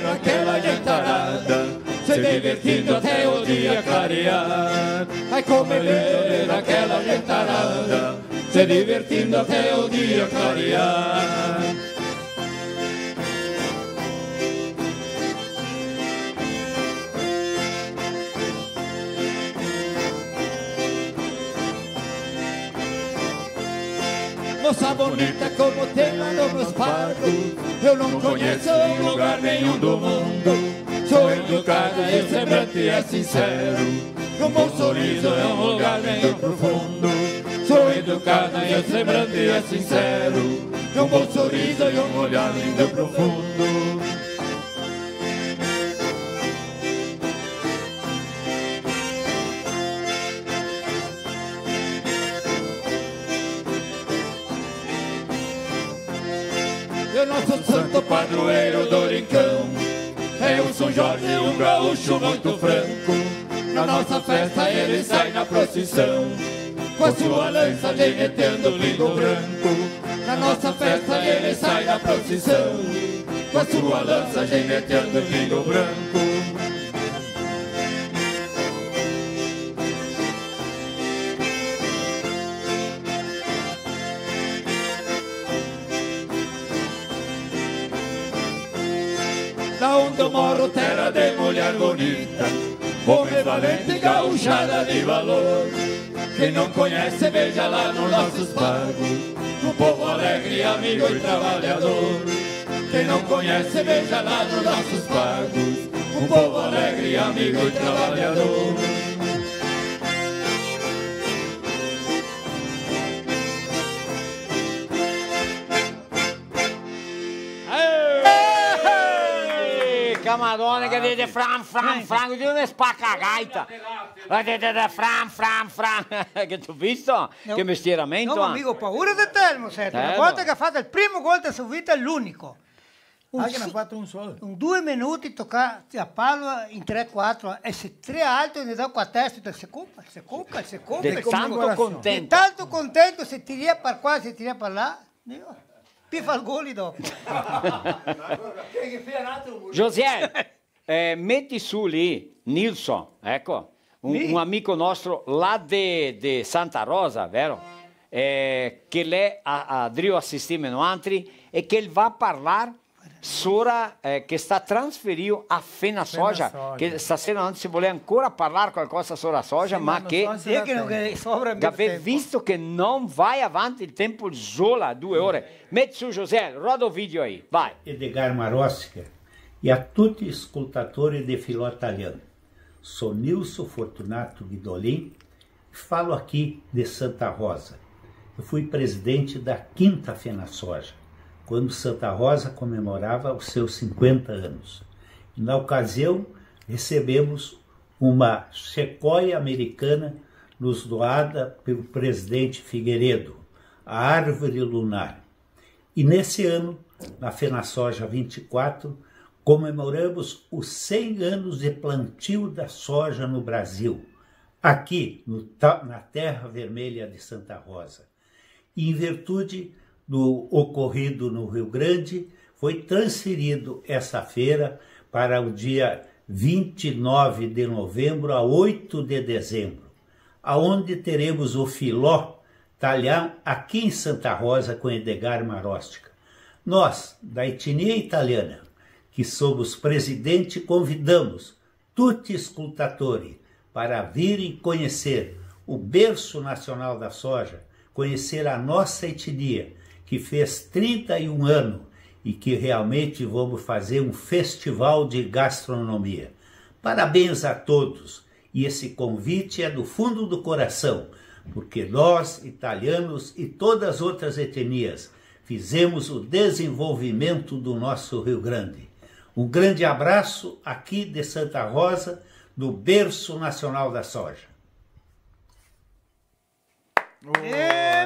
naquela gentarada, se divertindo até o dia clarear. Vai comer naquela gentarada, se divertindo até o dia clarear. Moça bonita como tem lá nos meus pagos, eu não conheço lugar nenhum do mundo. Sou educado e semblante é sincero, um bom sorriso é um lugar bem profundo. Sou educado e semblante é sincero, um bom sorriso e um olhar lindo e profundo. E o nosso santo padroeiro do rincão é um São Jorge, um gaúcho muito franco. Na nossa festa ele sai na procissão, com a sua lança genetando lingo branco. Na nossa festa ele sai na procissão, com a sua lança genetando lingo branco. Lá onde eu moro, terra de mulher bonita, Homem valente, gauchada de valor. Quem não conhece, veja lá nos nossos pagos, um povo alegre, amigo e trabalhador. Quem não conhece, veja lá nos nossos pagos, um povo alegre, amigo e trabalhador. Madonna che dice fram, di una spaccagaita. Fram. Che tu visto? Che mestieramento. No, amico, paura di Telmo, senti. Una volta che ha fatto il primo gol della sua vita è l'unico. Che ne ha fatto un solo. In 2 minuti tocca a palo in 3-4 e se 3 alto ne dà 4 testi, si compra. Di tanto contento. Di tanto contento, se tira per qua, se tira per là. Pifa il gol dopo. José, metti su lì Nilson, ecco, un amico nostro là di Santa Rosa, vero? Che lei ha assistito altri e che va a parlare sora che sta trasferito a Fena Soja, che stasera non si vuole ancora parlare qualcosa sulla soja, ma che avete visto che non vai avanti il tempo sola 2 ore. Metti su José, roda o vídeo aí, vai. Edgar Marosca e a tutti gli ascoltatori di Filó Italiano. Sou Nilson Fortunato Guidolin e falo aqui de Santa Rosa. Eu fui presidente da 5ª Fena Soja, quando Santa Rosa comemorava os seus 50 anos. E na ocasião recebemos uma sequoia americana nos doada pelo presidente Figueiredo, a árvore lunar. E nesse ano, na Fena Soja 24, comemoramos os 100 anos de plantio da soja no Brasil, aqui na Terra Vermelha de Santa Rosa. E em virtude do ocorrido no Rio Grande, foi transferido essa feira para o dia 29 de novembro a 8 de dezembro, aonde teremos o Filó Italiano aqui em Santa Rosa com Edgar Marosca. Nós, da etnia italiana, que somos presidente, convidamos tutti ascoltatori para virem conhecer o berço nacional da soja, conhecer a nossa etnia, que fez 31 anos e que realmente vamos fazer um festival de gastronomia. Parabéns a todos e esse convite é do fundo do coração, porque nós, italianos e todas as outras etnias, fizemos o desenvolvimento do nosso Rio Grande. Um grande abraço aqui de Santa Rosa, do berço nacional da soja.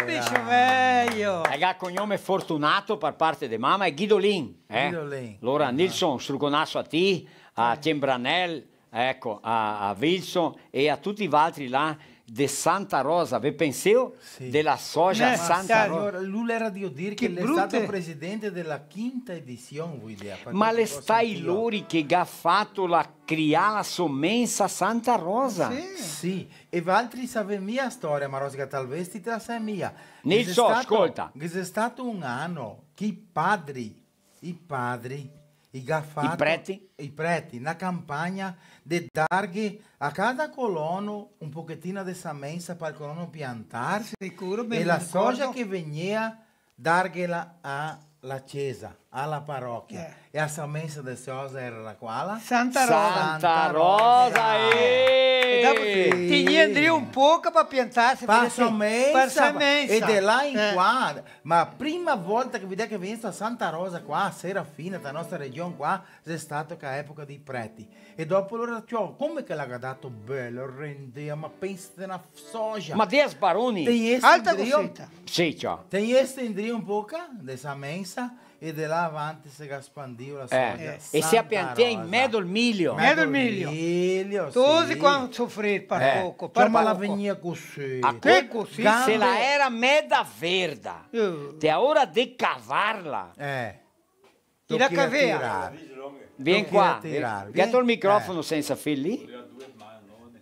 Bicho velho! È cognome Fortunato per parte di mamma e Guidolin. Guidolin. Allora Nilson, struconasso a te, a Cembranel, ecco, a Wilson e a tutti gli altri là di Santa Rosa. Vi pensate della soja Santa Rosa? Lui era di dire che è stato presidente della 5ª edizione. Ma le stai loro che ha fatto la criala sommensa Santa Rosa? Sì, e altri sapevano mia storia, ma Rosca talvez te la sai mia. Nilson, ascolta. Che è stato un anno che i padri, i preti, na campagna di darghe a cada colono un pochettino di semenza per il colono piantare e la soja che veniva darghela alla chiesa, alla parrocchia. E la semenza di soja era la quale? Santa Rosa. Santa Rosa, Tinha un poco per piantarsi per semenza. E di là in qua, ma la prima volta che vedi che viene a Santa Rosa qua, a Serafina, la nostra regione qua, è stato che epoca dei preti. E dopo loro, come che l'ha dato bello, rendeva, ma pensa nella soja. Ma 10 baroni. Alta cosetta. Sì, ciao. Tem estendria un poco di semenza. E di là avanti si espandiu la soja. E si appiantea in mezzo il miglio. Mezzo il miglio. Tutti quando soffrire per poco. Per ma la venia così. Che così? Se la era mezza verda. Te ora di cavarla. Ti la cavea. Vieni qua. Getto il microfono senza fili.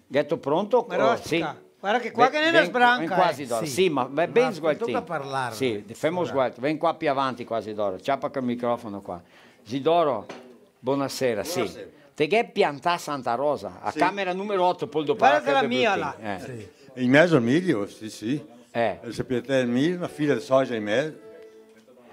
Getto pronto? Sì. Guarda che qua che non è sbranca. Ven quasi d'oro. Sì, ma ben sguartino. Tocca parlare. Sì, fammi sguardo. Ven qua più avanti quasi d'oro. Ciappa col microfono qua. Zidoro, buonasera. Sì. Te quer piantare Santa Rosa? A camera numero 8, poi dopo. Guarda la mia là. In mezzo al miglio, sì. Se piantare il miglio, una fila di soia in mezzo.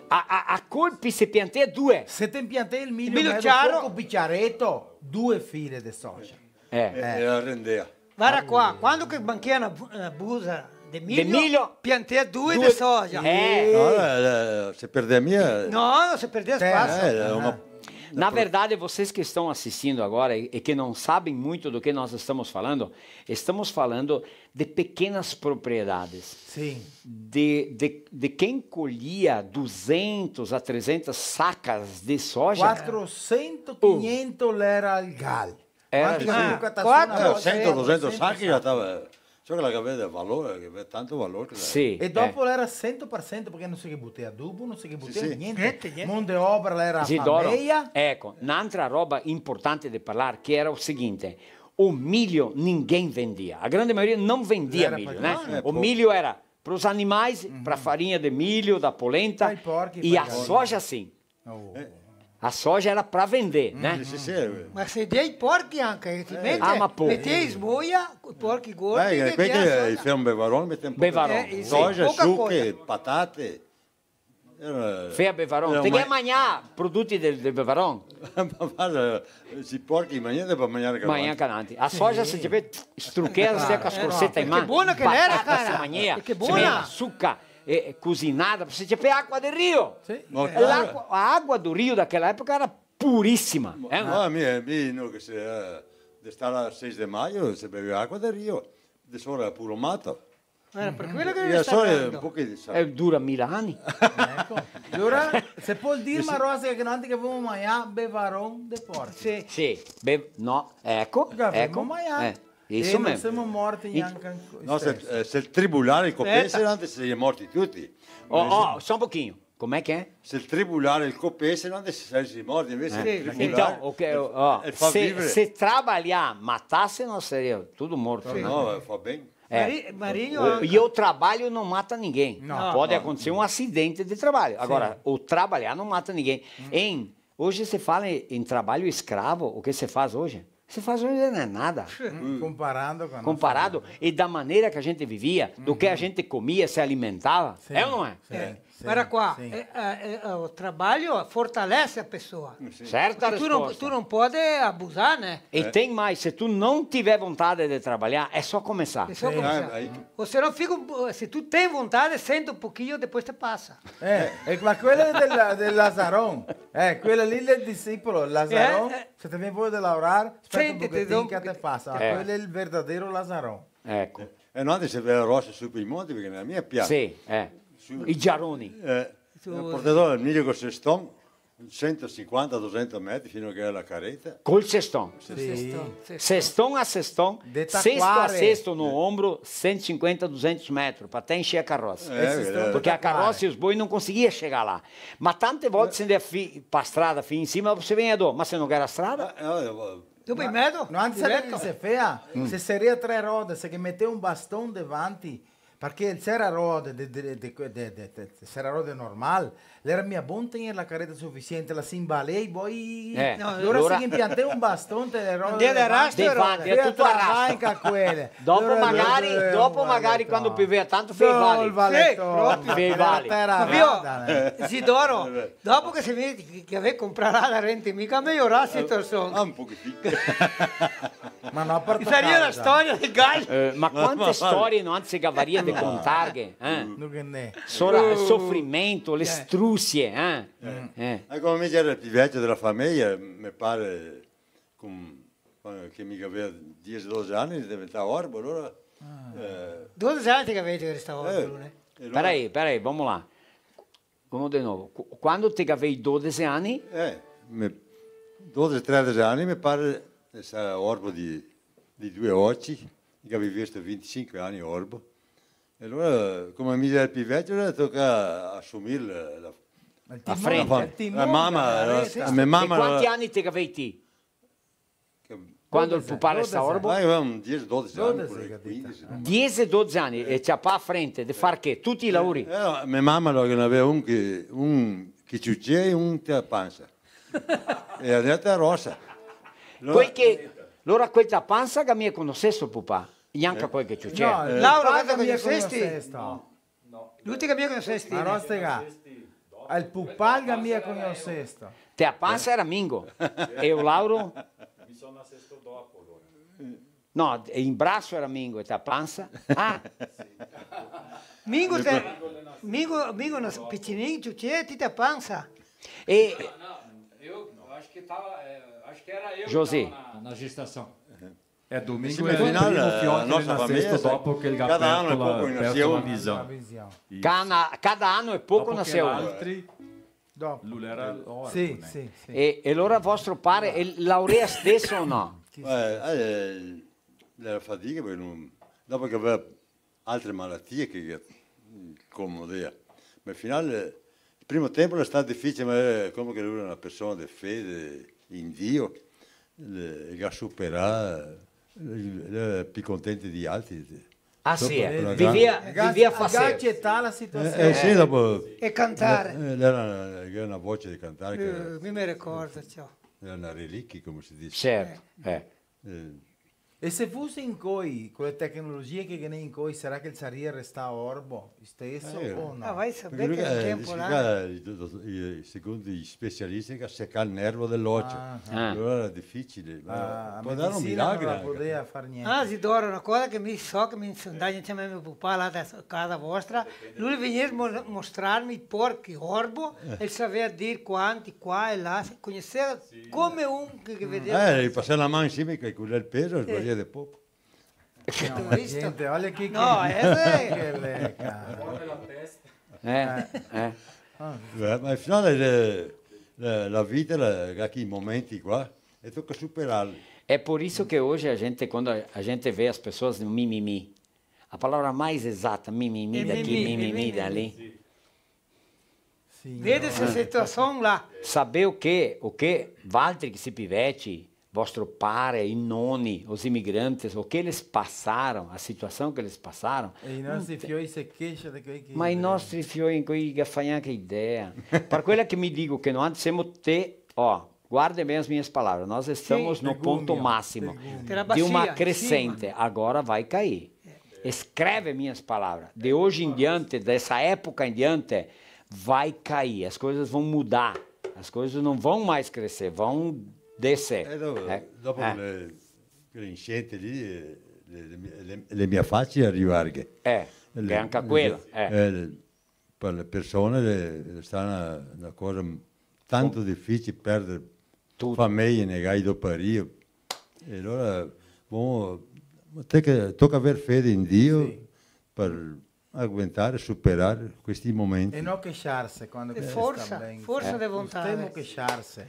A colpi se piantare 2. Se te piantare il miglio chiaro, poco picciaretto, 2 file di soia. E la rendea. Guarda qua, quando che banchia una busa di miglio, piantare 2 di soia. No, se perde a mia... No, se perde espaço. Na verdade, vocês que estão assistindo agora e que não sabem muito do que nós estamos falando de pequenas propriedades. Sim. De quem colhia 200 a 300 sacas de soja. 400, 500 era il gal. Era 100, 200 sacchi já estava... Só que ela aveva valore, che aveva tanto valore. Sì, e dopo era 100% perché non si che buttava adubo, non si che buttava niente. Mão de obra era famiglia. Ecco, un'altra roba importante di parlare che era il seguente. O milho ninguém vendia. A grande maioria não vendia milho, né? O milho era para os animais, para a farinha de milho, da polenta. E a soja sim. A soja era para vender, né? Mas se dei porchi anche, mettei sboia, porchi gordi. Qui fai un bevarone, metti un po' soja, zucche, patate. Fai a bevarone. Te che mangiare prodotti del bevarone? Si porchi mangiare per mangiare cananti. Mangiare cananti. A soja se tiver strucchera, se com as corsetas em mão. Que buona che era, cara. Que buona. Açúcar. Cozinhada, você tinha água do rio. A água do rio daquela época era puríssima. No, mio che de estar a 6 de maio se beveva acqua del rio, di sole puro mato. Per quello che sta dura 1000 anni. Allora, se può dire ma rosa che non che avevamo mai bevaron de porci. Sì, no, ecco. Isso mesmo. Siamo morti no, se il tribunale copesse, antes se morti tutti. Só um pouquinho. Como é que é? Se il tribunale copesse, antes se morti. Invece então, se trabalhar, matasse, não seria tudo morto. No, fa bem. Marinho, e o trabalho não mata ninguém. Pode acontecer um acidente de trabalho. Agora, o trabalhar não mata ninguém. Hoje se fala em trabalho escravo. O que se faz hoje? Você faz hoje não é nada. Comparado e da maneira que a gente vivia, do que a gente comia, se alimentava. É ou não é? Guarda qua, o trabalho fortalece a pessoa. Certa resposta. Tu não pode abusar, né? E tem mais, se tu não tiver vontade de trabalhar, é só começar. É só começar. Você não fica, se tu tem vontade, senta um pouquinho, depois te passa. Ma quella del Lazarón, quella lì del discepolo, Lazarón, se te viene voglia di lavorare, aspetta un pochettino che te passa. Quello è il verdadero Lazarón. Ecco. E non si vede rosse su per i monti, perché nella mia piazza. Sì, i giaroni. Ho portato il miglio col cestone, 150-200 metri fino a che è la carretta. Col cestone? Sì. Cestone a cestone, cesto a cesto no ombro, 150-200 metros, para até encher a carroça. Porque a carroça e os bois não conseguiam chegar lá. Mas tante volte se andava para a strada, fino em cima, você vem a dor. Mas você não quer a strada? Tu in mezzo? Non si fa, se sarebbe 3 rode, se che metteva un bastone davanti, perché il serrarode normale, era mia buona tenere la carretta sufficiente, la si imbalei, poi allora si impiantava un bastone delle rode davanti, è tutto arrasto. Dopo magari quando pioveva tanto fei vale. Isidoro, dopo che si vede che aveva comprato la rente, mica migliorare la situazione. Un pochettino. Ma no, per sarebbe la storia del gallo. Ma quante storie non si cavaria di contarghe? Soffrimento, le strusie. Come mi era il più vecchio della famiglia, mi pare che mi aveva 10-12 anni, diventava orbo, allora... 12 anni che avete questa orbo, Peraí, vamos lá. Vamos de novo. Quando te avevi 12 anni? 12-13 anni, mi pare, era orbo di 2 occhi, che avevo visto 25 anni orbo. E allora, come mi era il più vecchio, tocca assumere la frente. La mamma. E quanti anni te avevi? Quando il pupale sta orbo? Aveva 10-12 anni. 10-12 anni e c'ha a frente di far che? Tutti i lavori? Mia mamma aveva un che ciuccia e un che panza. E adesso è rossa. Allora questa panza che mi conoscesso, papà. Neanche quel che c'è. No, Laura, che mi conoscesti? No. L'ultima che mi conoscesti? Ma rostega. Il pupal che mi conoscesti. Te a panza era Mingo. E o Lauro? Mi sono assisto dopo allora. No, in braccio era Mingo e te a panza? Ah. Mingo, Mingo piccininho, c'è, ti a panza. E... Eu acho que era eu José. na gestação. É domingo, é o primo Fiotti che nasceu dopo che il cada anno è poco perso la visione. Cada anno è poco nasceu. Altri, lui era ora. Sì, sì. E allora vostro padre è laurea stesso o no? La fatica perché dopo che aveva altre malattie che comodea. Ma al finale, il primo tempo è stato difficile, ma come che lui era una persona di fede in Dio, che ha superato, più contento di altri. Ah sì, vivia a fare. Accettare la situazione. Sì, dopo, E cantare. Era una voce di cantare che mi ricordo ciò. era una reliquia, come si dice. Certo. E se fosse in coi, con le tecnologie che ne in coi, sarà che il saria resta orbo stesso o no? Vai sapere che il tempo là. Secondo gli specialisti che secca il nervo dell'occhio. Allora era difficile. Può dare un milagro. Non poteva fare niente. Ah, Isidoro, una cosa che mi so che mi insondaglia insieme a mio papà là da casa vostra, lui veniva a mostrarmi i porchi orbo e sapeva dire quanti qua e là, conosceva come un che vedeva. Passare la mano insieme che calcolare il peso e di poco. No, gente, olha che no, ma al finale la vita, aqui momenti qua, e tocca superarli. É por isso que hoje quando a gente vê as pessoas no mimimi, a palavra mais exata, mimimi daqui, mimimi dali. Vede essa situação lá. Saber o que Walter que se pivete, vostro pare, i nonni, os imigrantes, o que eles passaram, a situação que eles passaram. E i nostri fioi si queixano di quei che... Ma i nostri fioi in cui gafanhaca ideia. Per quella che mi dico che noi siamo te, guarda bem as minhas palavras, nós estamos no ponto máximo de uma crescente, agora vai cair. Escreve minhas palavras. De hoje em diante, dessa época em diante, vai cair, as coisas vão mudar, as coisas não vão mais crescer, vão descer. Dopo l'incente lì, le mie facce arrivare. Che anche quella. Per le persone sta una cosa tanto difficile perdere famiglia, negai do pario. E allora tocca avere fede in Dio per aguentare, superare questi momenti. E non queixarsi quando forza di volontà. Devo queixarsi.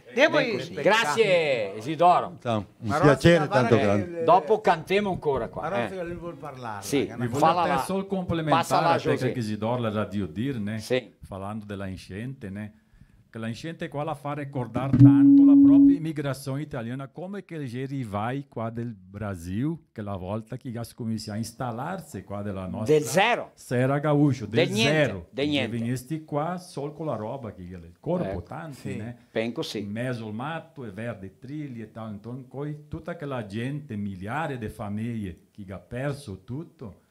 Grazie Isidoro. Un piacere tanto grande. Dopo cantiamo ancora qua. Ma non vuol parlare. Sì, fala solo complementare a quello che Isidoro l'ha detto dire, né? Sì. Parlando della incente, né? Che la incente qua la fa ricordare tanto la propria immigrazione italiana, come che gli arrivai qua del Brasile, che la volta che ha cominciato a installarsi qua della nostra... Del zero. Sera Gaúcho, del zero. Del niente. E venesti qua solo con la roba, che il corpo tanti, né? Penso sì. In mezzo al matto, e verde trilli e tal, intorno poi tutta quella gente, migliaia di famiglie che ha perso tutto,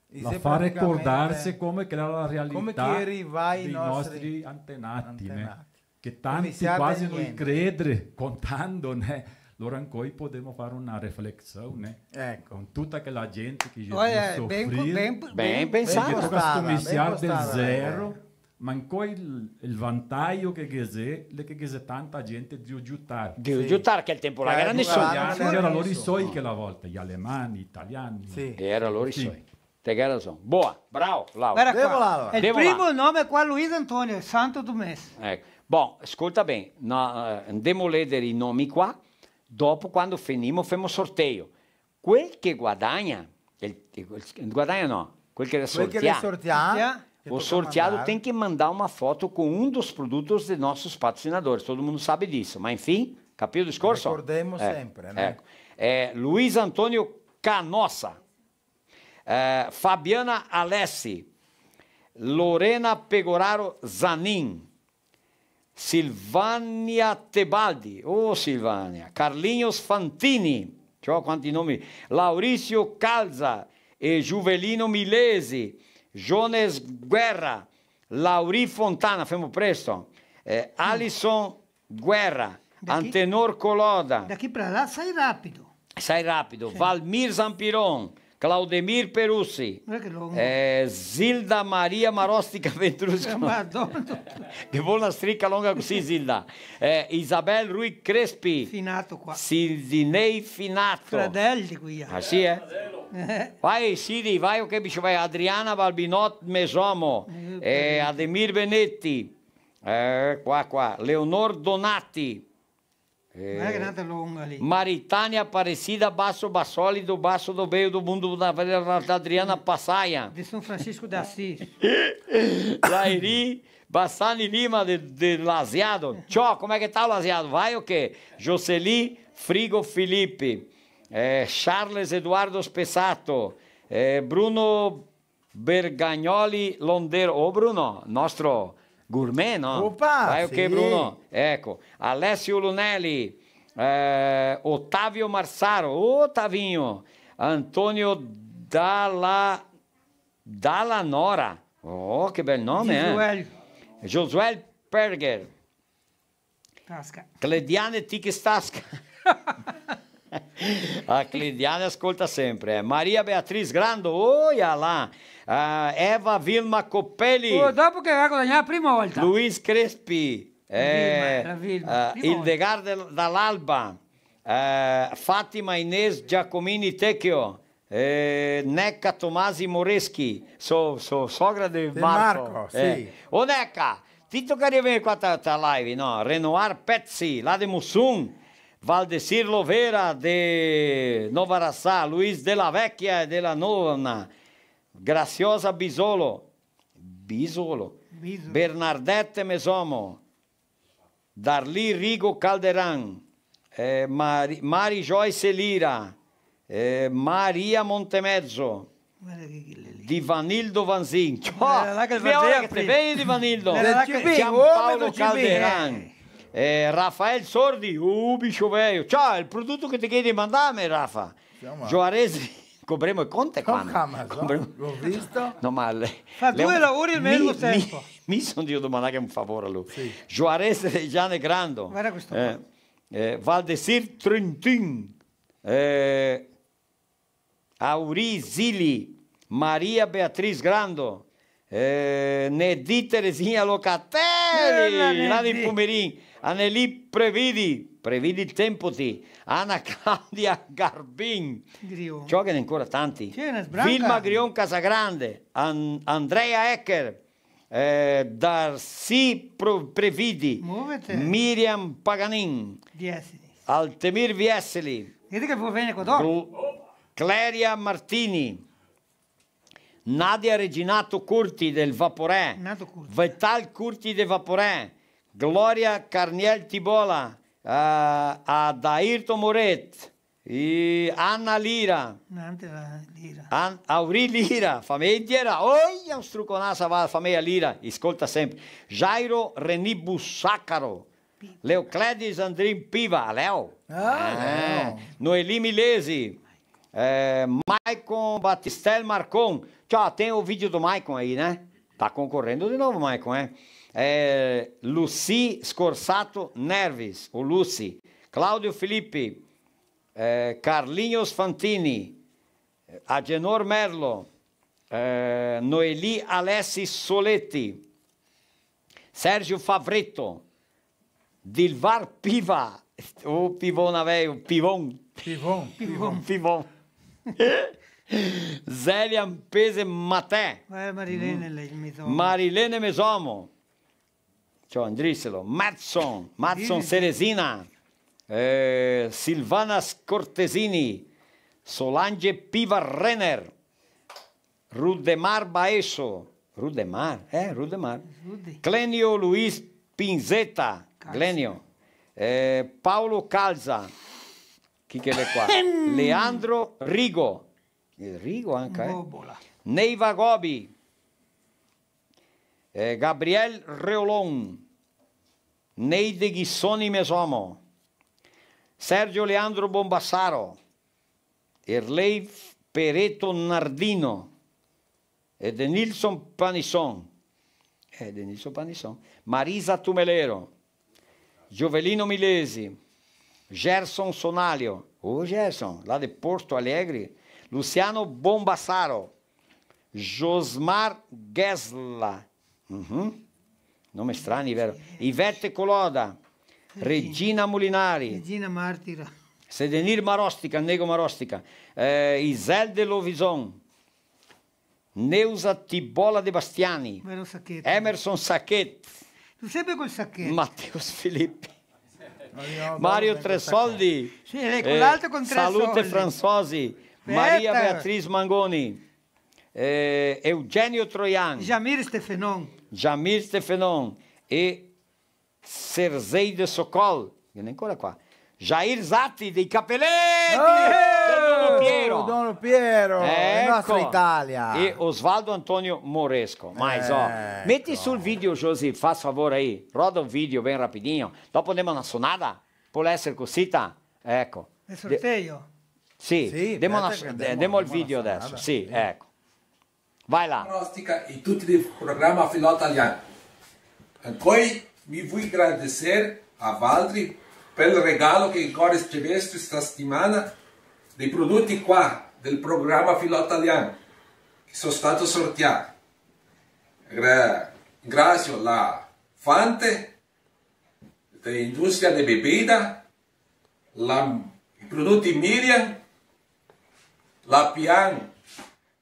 la fa ricordarsi come che era la realtà dei nostri antenati. Che tanti quasi non credere contando, né? Allora ancora possiamo fare una riflessione con tutta quella gente che soffrire. Ben pensato. Che tocca cominciare del zero, ma ancora il vantaggio che c'è tanta gente di aiutare. Di aiutare, che il tempo là era nessuno. Era loro i suoi che la volta, gli alemani, gli italiani. Era loro i suoi. Boa, bravo, Laura. Il primo nome qua è Luiz Antonio, Santo do Mês. Ecco. Bom, ascolta bene, andiamo a leggere i nomi qua, dopo quando finimo facciamo sorteio. Quel che guadagna, quel che sortea, o sorteado tem que mandar uma foto com dos produtos de nossos patrocinadores, todo mundo sabe disso, mas enfim, capito o discorso? Recordemos sempre, né? Luiz Antônio Canossa, Fabiana Alessi, Lorena Pegoraro Zanin, Silvania Tebaldi, oh Silvania, Carlinhos Fantini, cioè quanti nomi, Laurizio Calza e Juvelino Milesi, Jones Guerra, Lauri Fontana, famo presto, Alisson Guerra, Antenor Coloda. Daqui para lá sai rápido. Sai rapido, sì. Valmir Zampiron, Claudemir Perussi, Zilda Maria Marostica Ventrusca, che vuole una stricca lunga così Zilda, Isabel Rui Crespi, Finato qua. Sidney Finato, Fratelli qui. Ah sì, vai Sidi, vai che vai Adriana Balbinot Mesomo, Ademir Benetti, qua, Leonor Donati, Maritânia Aparecida, Basso Bassolido, Basso do Veio do Mundo da Adriana Passaia. De São Francisco da Assis. Lairi Bassani Lima de Laziado. Tchau, como é que tá o Laziado? Vai o quê? Jocely Frigo Felipe, Charles Eduardo Spessato, Bruno Bergagnoli Londero. Ô Bruno, nostro gourmet, no? Opa, vai o sì. che Bruno? Ecco, Alessio Lunelli, Ottavio Marsaro, Ottavinho, Antonio Dalla Nora, oh che bel nome, Josuel Perger, Tasca. Clediane Tikistasca. A Clediane ascolta sempre. Maria Beatriz Grando, olha lá. Eva Vilma Coppelli. Dopo che aveva guadagnato la prima volta. Luis Crespi. Vilma, Hildegard dall'Alba. Fatima Inés Giacomini Tecchio. Necca Tomasi Moreschi. Sogra di Marco. Sì. O Necca, ti toccaria venire qua a live, no? Renoir Pezzi, là di Mussum. Valdecir Lovera de Nova Araçá, Luiz de la Vecchia e della Nona, Graciosa Bisolo, Bernardette Mesomo, Darli Rigo Calderan, Mari Joyce Lira, Maria Montemezzo, Divanildo Vanzin, vedi Divanildo, Giampaolo Calderan. Rafael Sordi, bicho velho. Ciao, il prodotto che ti chiedi di mandarmi, Rafa. Juarez, copriamo il conte qua. L'ho visto. No, male. Fa due lavori al mesmo tempo. Mi sono io domandare un favore a lui. Sì. Juarez Reggiane Grando. Guarda questo Valdecir Trintin. Auri Zili. Maria Beatriz Grando. Nedi Teresinha Locatelli. Là di Pumerin. Anneli Previdi il tempo ti, Anna Claudia Garbin, ciò che ne ancora tanti, Vilma Grion Casagrande, Andrea Ecker, Darcy Previdi, Miriam Paganin, Altemir Vieseli, Cleria Martini, Nadia Reginato Curti del Vaporè, Vital Curti del Vaporè, Gloria Carniel Tibola, Adairto Moret, Anna Lira, Auri Lira, famiglia, un struconato va famiglia Lira, ascolta sempre, Jairo Renibus Saccaro, Leocledis Andrin Piva, Leo, Noeli Milesi, Maicon Battistel Marcon, ciao, tem o vídeo do Maicon aí, né? Tá concorrendo de novo, Maicon, Lucy Scorsato Nervis, o Lucy, Claudio Filippi, Carlinhos Fantini, Agenor Merlo, Noeli Alessi Soletti, Sergio Favretto, Dilvar Piva, o Pivona velho, Pivon. Zélia Pese Maté, Marilene Mesomo, Andrisselo, Matson Cerezina, Silvana Cortesini, Solange Piva Renner, Rudemar Baesso, Rudemar, Clenio Luiz Pinzetta, Clenio, Paolo Calza, chi che è qua? Leandro Rigo, anche, Neiva Gobi, Gabriel Reolon, Neide Ghissoni Mesomo, Sergio Leandro Bombassaro, Erlei Pereto Nardino, Edenilson Panisson, Marisa Tumelero, Giovelino Milesi, Gerson Sonalio, Gerson, lá de Porto Alegre, Luciano Bombassaro, Josmar Gesla, nome strani, vero? Ivette Coloda, Regina Molinari, Regina Martira, Sedenir Marostica, Nego Marostica, Iselde Lovison, Neusa Tibola De Bastiani, Emerson Sacchetti, tu sempre col Sacchetti, Matteus Filippi, Mario Tresoldi, sì, quell'altro con Salute Franzosi, Maria Beatriz Mangoni, Eugenio Troian, Jamir Stefenon e Serzei de Sokol, viene ancora qua, Jair Zatti dei Capelletti del Dono Piero, ecco. la nostra Italia, e Osvaldo Antonio Moresco. Mas metti sul video, Josi, faz favor aí, roda un video bem rapidinho, dopo andiamo una sonata, può essere cosita, ecco. Il sorteio? Sì, diamo il video adesso, sì, ecco. Vai lá. E tudo do programa Filó Italiano. Poi mi vuoi agradecer a Valdri pelo regalo che agora estiveste esta settimana dei prodotti qua del programma Filó Italiano che sono stato sorteato. Grazie alla Fante, dell'industria di bebida, i prodotti Miriam, la Pian,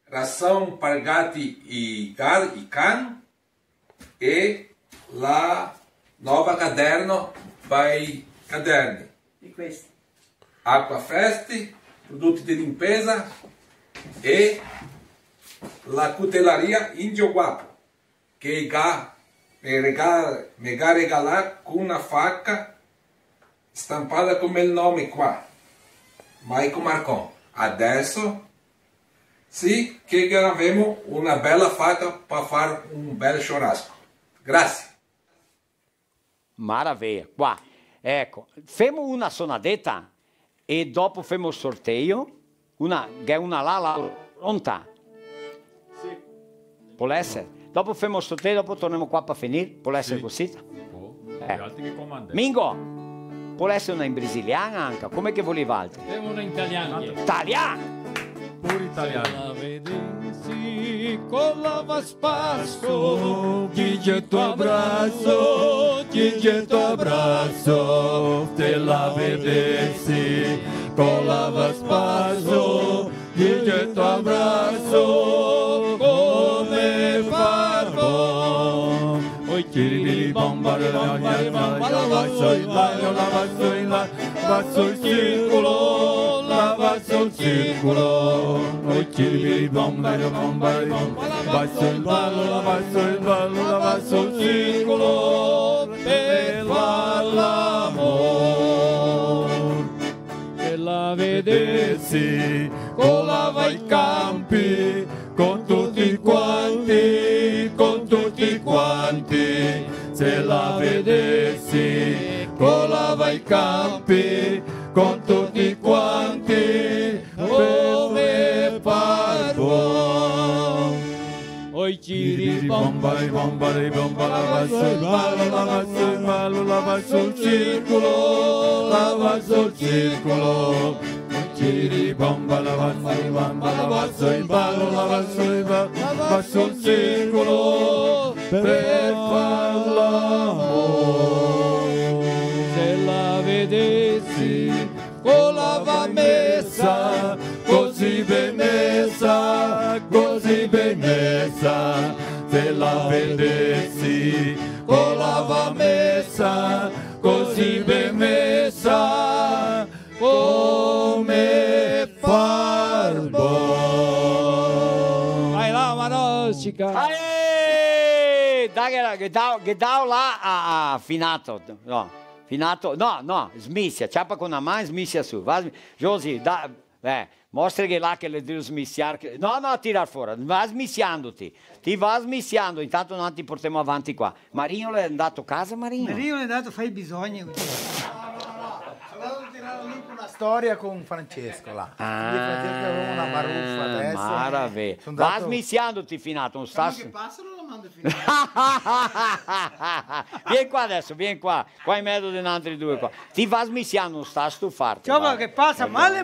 ração para gatti e can e la nova caderno by caderni. E questo? Acqua Festi, prodotti di limpeza e la cutelaria Indio Guapo che mi regalar con una faca stampata come il nome qua, Maico Marcon. Adesso sì, che avremo una bella faca per fare un bel churrasco. Grazie. Maravilha. Qua, ecco, femo una sonadetta e dopo femo il sorteio, una là pronta. Sì. Può essere? Dopo femo il sorteio, dopo torniamo qua per finire, può essere così? Mingo, può essere una in brasiliana anche, come che volevi altri? È una italiana. Italiana! Pure italiano. Se la vedessi con la spasso, ti getto abbraccio, se la vedessi con la spasso, ti getto abbraccio, come farò? Oi chiri bomba la vaso il circolo, la vaso il circolo. Oi chiri bomba vaso il ballo, la vaso il circolo per far l'amor. Se la vedessi con la vai campi, con tutti quanti, se la vedessi con la vai campi, con tutti quanti, come parlo. Oi ciri bomba la vaso il ballo, la vaso il circolo, la vaso il circolo. Ciri bomba la vaso il ballo, la vaso il circolo, per far l'amore. Se la vedessi con la va messa, così ben messa, se la vedessi con la va messa, così ben messa, come farbo. Vai là, Marostica. Dai, che dau là a finato. No, smisia, ciapa con una mano, smisia su. Josi, Mostra che là che le devi smissiare. No, tirar fuori, va smissiandoti. Ti va smissiando, intanto noi ti portiamo avanti qua. Marino è andato a casa, Marino? Marino è andato a fare i bisogni. Una storia con Francesco là. Francesco aveva una baruffa adesso. Maraviglia. Va smissiandoti finato, non sta. Che passano lo mando finato. Vieni qua adesso, vieni qua. Qua in mezzo degli altri due qua. Ti va smissiando, non sta a stufarti. Ciao, che passa male.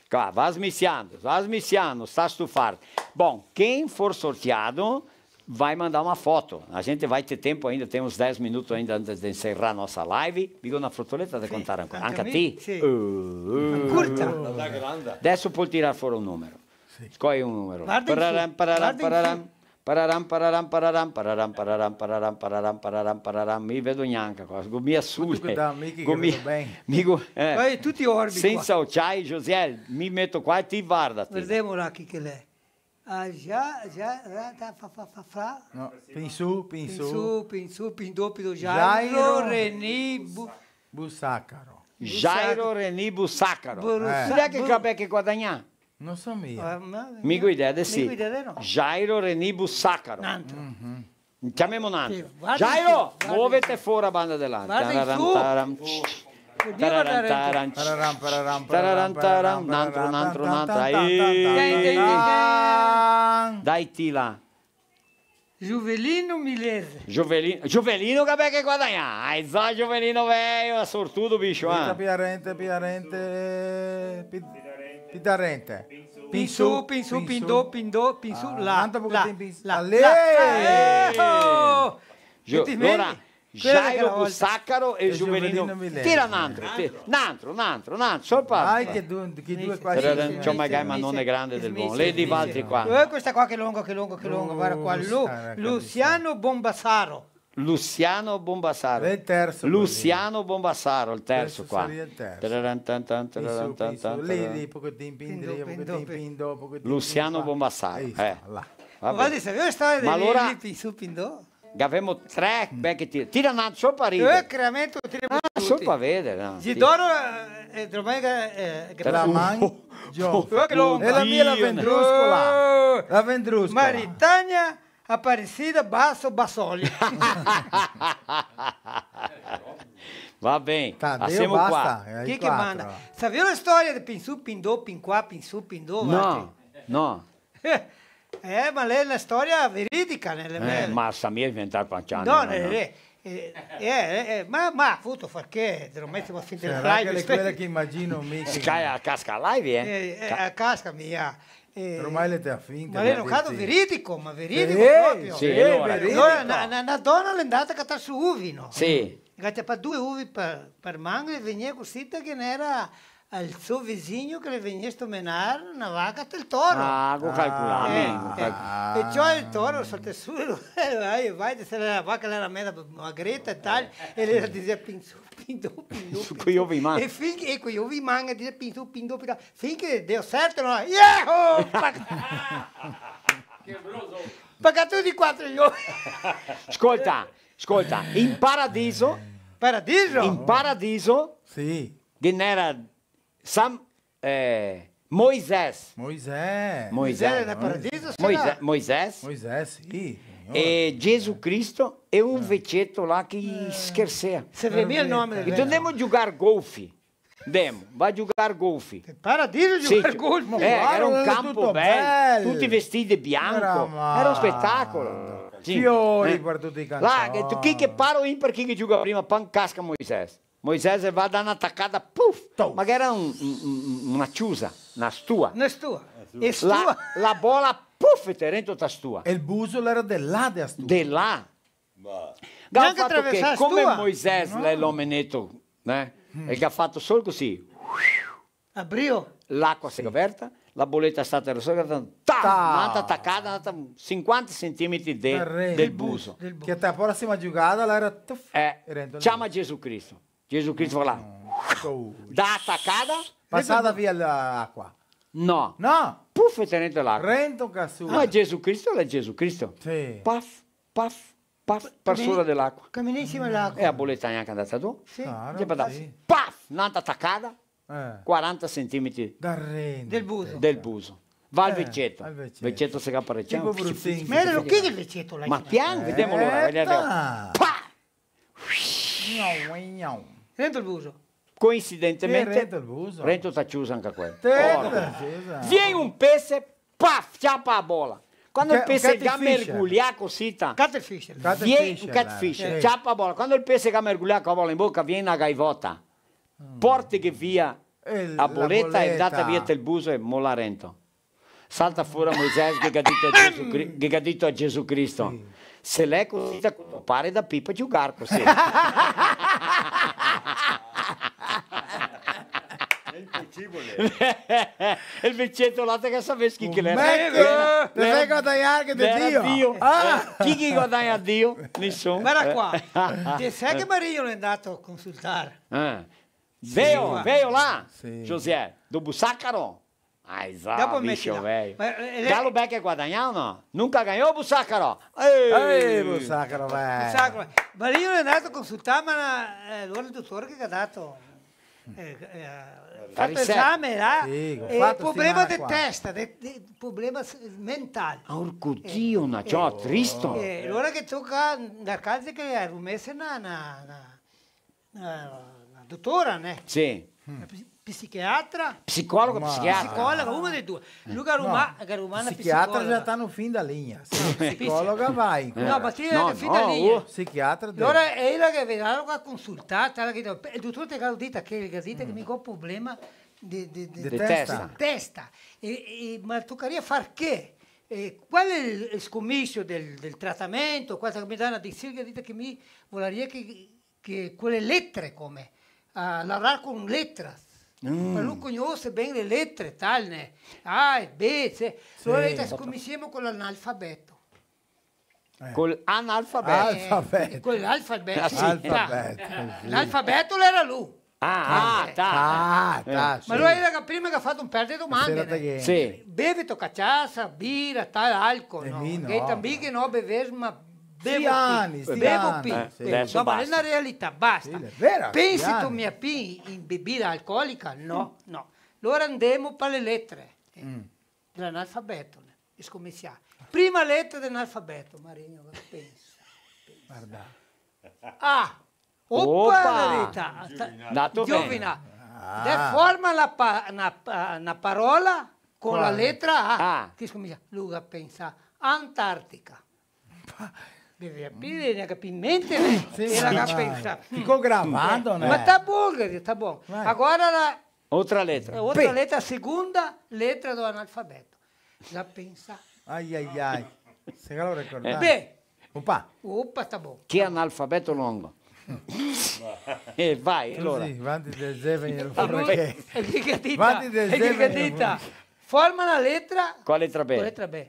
Qua, va smissiando, sta a stufarti. Bom, quem for sorteado vai mandar uma foto. A gente vai ter tempo ainda, tem uns 10 minutos ainda antes de encerrar a nossa live. Vigou na frutoleta de contar ancora. Anche a ti? Sì. Curta. Adesso puoi tirare fuori un numero. Scogli un numero. Pararam. Mi vedo neanche qua. Mi assurde. Tutti orbi. Senza occhiali, José, mi metto qua e ti guarda. Vediamo là chi che l'è. No, Pinsu, Pindò, Jairo Reni Bussacaro. Jairo Reni Bussacaro. Sai che capè che guadagna? Non so mia. Mi guida de sì. Jairo Reni Bussacaro. Chiamiamo un altro. Jairo, muovete fuori a banda dell'altra. Dai Tila. Juvelino Milese. Juvelino che guadagna. Ai za Juvelino velho, è sortudo bicho. Pidarente. Pinsu, Pindò, là. Ora, Jairo Bussacaro e Juvelino. Tira un altro. Solo Ai che due qua. C'ho magari ma non è grande del buon. Lei di altri qua. Questa qua che lungo, guarda qua. Luciano Bombassaro. Luciano Bombassaro. Il terzo. Luciano Bombassaro, il terzo qua. Luciano Bombassaro. Guarda, sapete la storia del Pinsu Pindò? Abbiamo 3 becchi tira un altro solo per ridere. Creamento tira solo per vedere. Gidoro la mangio. E la mia la vendruscola. La vendruscola. Maritagna Aparecida Basso Bassoli. Va bene, siamo qua. Chi che manda? Sapete la storia di Pinsu Pindò, Pinqua, Pinsu Pindò? No. Ma lei è una storia veridica. Ma Samir è diventato panciano. No, ma ha avuto perché te lo mettiamo a finire la live. Quella che immagino mica. Sky a casca live, a casca mia. Ormai le te finta. Ma lei è un caso veridico, ma veridico proprio. Sì, allora, una donna è andata a cattare su uvi, no? Sì. Ha fatto 2 uvi per mango e veniva così che era al suo vicino che le veniva a stomenare una vacca del toro. Con calcolare. E cioè il toro salta su e vai, se la vacca era mezza magretta e tal, e le diceva Pinsu, Pindò. Su cui io vi mangio. E finché io vi mangio, dice Pinsu, Pindò, finché Dio certo, no? Yeho! Che brutto! Perché tu di 4 io. Ascolta, in paradiso. In paradiso. Sì. Che era Moisés. Moisés era paradiso? Moisés, sì. E Gesù Cristo e un vecchietto là che scherzea. Se vedi il nome E andiamo a giocare golfi. Va a giocare golfi. Paradiso giocare golfi. Era un campo bello, tutti vestiti di bianco. Era un spettacolo. Fiori per tutti i canzoni. Chi che paro in per chi che gioca prima, pan casca Moisés. Moisés va a dare un'attaccata, puff, ma che era una ciusa, una stua. La bola, puff, e dentro ta stua. E il buso era dell'Ade a stua. Dell'A. Che ha fatto che, come Moisés, l'omenetto, e che ha fatto solo così. Abrio. L'acqua si è aperta, la bolletta è stata risolta, un'altra attaccata, 50 centimetri del buso. Che la prossima giocata era... Chiama Gesù Cristo. Gesù Cristo va là. Da attaccata. Passata via l'acqua. No. Puff e tenete l'acqua. Rento casu. Ma Gesù Cristo è Gesù Cristo. Sì. Puff, per sola dell'acqua. Camminissimo l'acqua. E la bolletta neanche andata tu. Sì. Puff, un'altra attaccata, 40 centimetri del buso. Del buso. Va al vecchietto. Vecchietto si caparecciamo. Ma era lo che il vecchietto là? Ma piano, vediamo l'ora. Dentro il buso. Coincidentemente, Rento sta chiuso anche quello. Viene un pesce, paf, ciappa la bola. Quando il pesce ga mergulha così, catfish, viene un catfish, ciappa la bola. Quando il pesce ga mergulha con la bola in bocca, viene una gaivota. Porti che via la boletta e data via il buso e molla Rento. Salta fuori Moisés che ha detto a Gesù Cristo. Se lei così pare da pipa giocare così. Il vecchietto là che sapessi chi l'era. Deve guadagnare che Dio. Chi guadagna a Dio? Nessuno. Guarda qua. Ti sai che Mario è andato a consultare? Veo là, José, do Bussacaro. Dopo bicho velho. Galo Beck guadagnava no? Nunca ganhou Bussacaro. Bussacaro, velho. Mario è andato a consultare, ma allora il dottore che ha dato fatto esame là, problema di testa, problema mentale. Orco Dio, una ciò tristo. Allora che tocca da casa che ha messo una dottora, ne? Sì. Psichiatra, psicologo, psicologa, una delle due. Luca Romana, psichiatra già stanno fin da linea. Psicologa vai. No, ma ti è fin da linea. Psichiatra. Allora è la che verrà a consultare, il dottore ti ha detto che mi ho problema di testa. Ma toccaria far che? Qual è il scommisso del trattamento? Questa mi dà una dizione che mi vorrebbe che quelle lettere come lavorare con lettere. Ma lui conosce bene le lettere, tal A e B, C. Allora scommissiamo con l'analfabeto. Con l'analfabeto? Con l'alfabeto. L'alfabeto era lui. Ma lui era prima che ha fatto un paio di domande. Sì. Bevi caciassa, birra, tal, alcol. Che también che non beves, ma bevo P. No, ma è una realtà, basta. Pensi tu mia P in bebida alcolica? No. Allora andiamo per le lettere dell'analfabeto. Scommissiamo. Prima lettera dell'analfabeto, Marino, pensa. Guarda. La verità. Giovina. Forma una parola con la lettera A. Che scommissiamo? Luca pensa Antartica. Bisogna capire mente era pensa. Ficò gravando, ma sta buono. Agora outra letra, seconda lettera dell'analfabeto. La pensa. Ai. Se lo ricordate. Oppa, sta buono. Che è analfabeto lungo. Vai, allora. Sì, vanti del Zeveni forma una lettera. Qual lettera B? Con lettera B.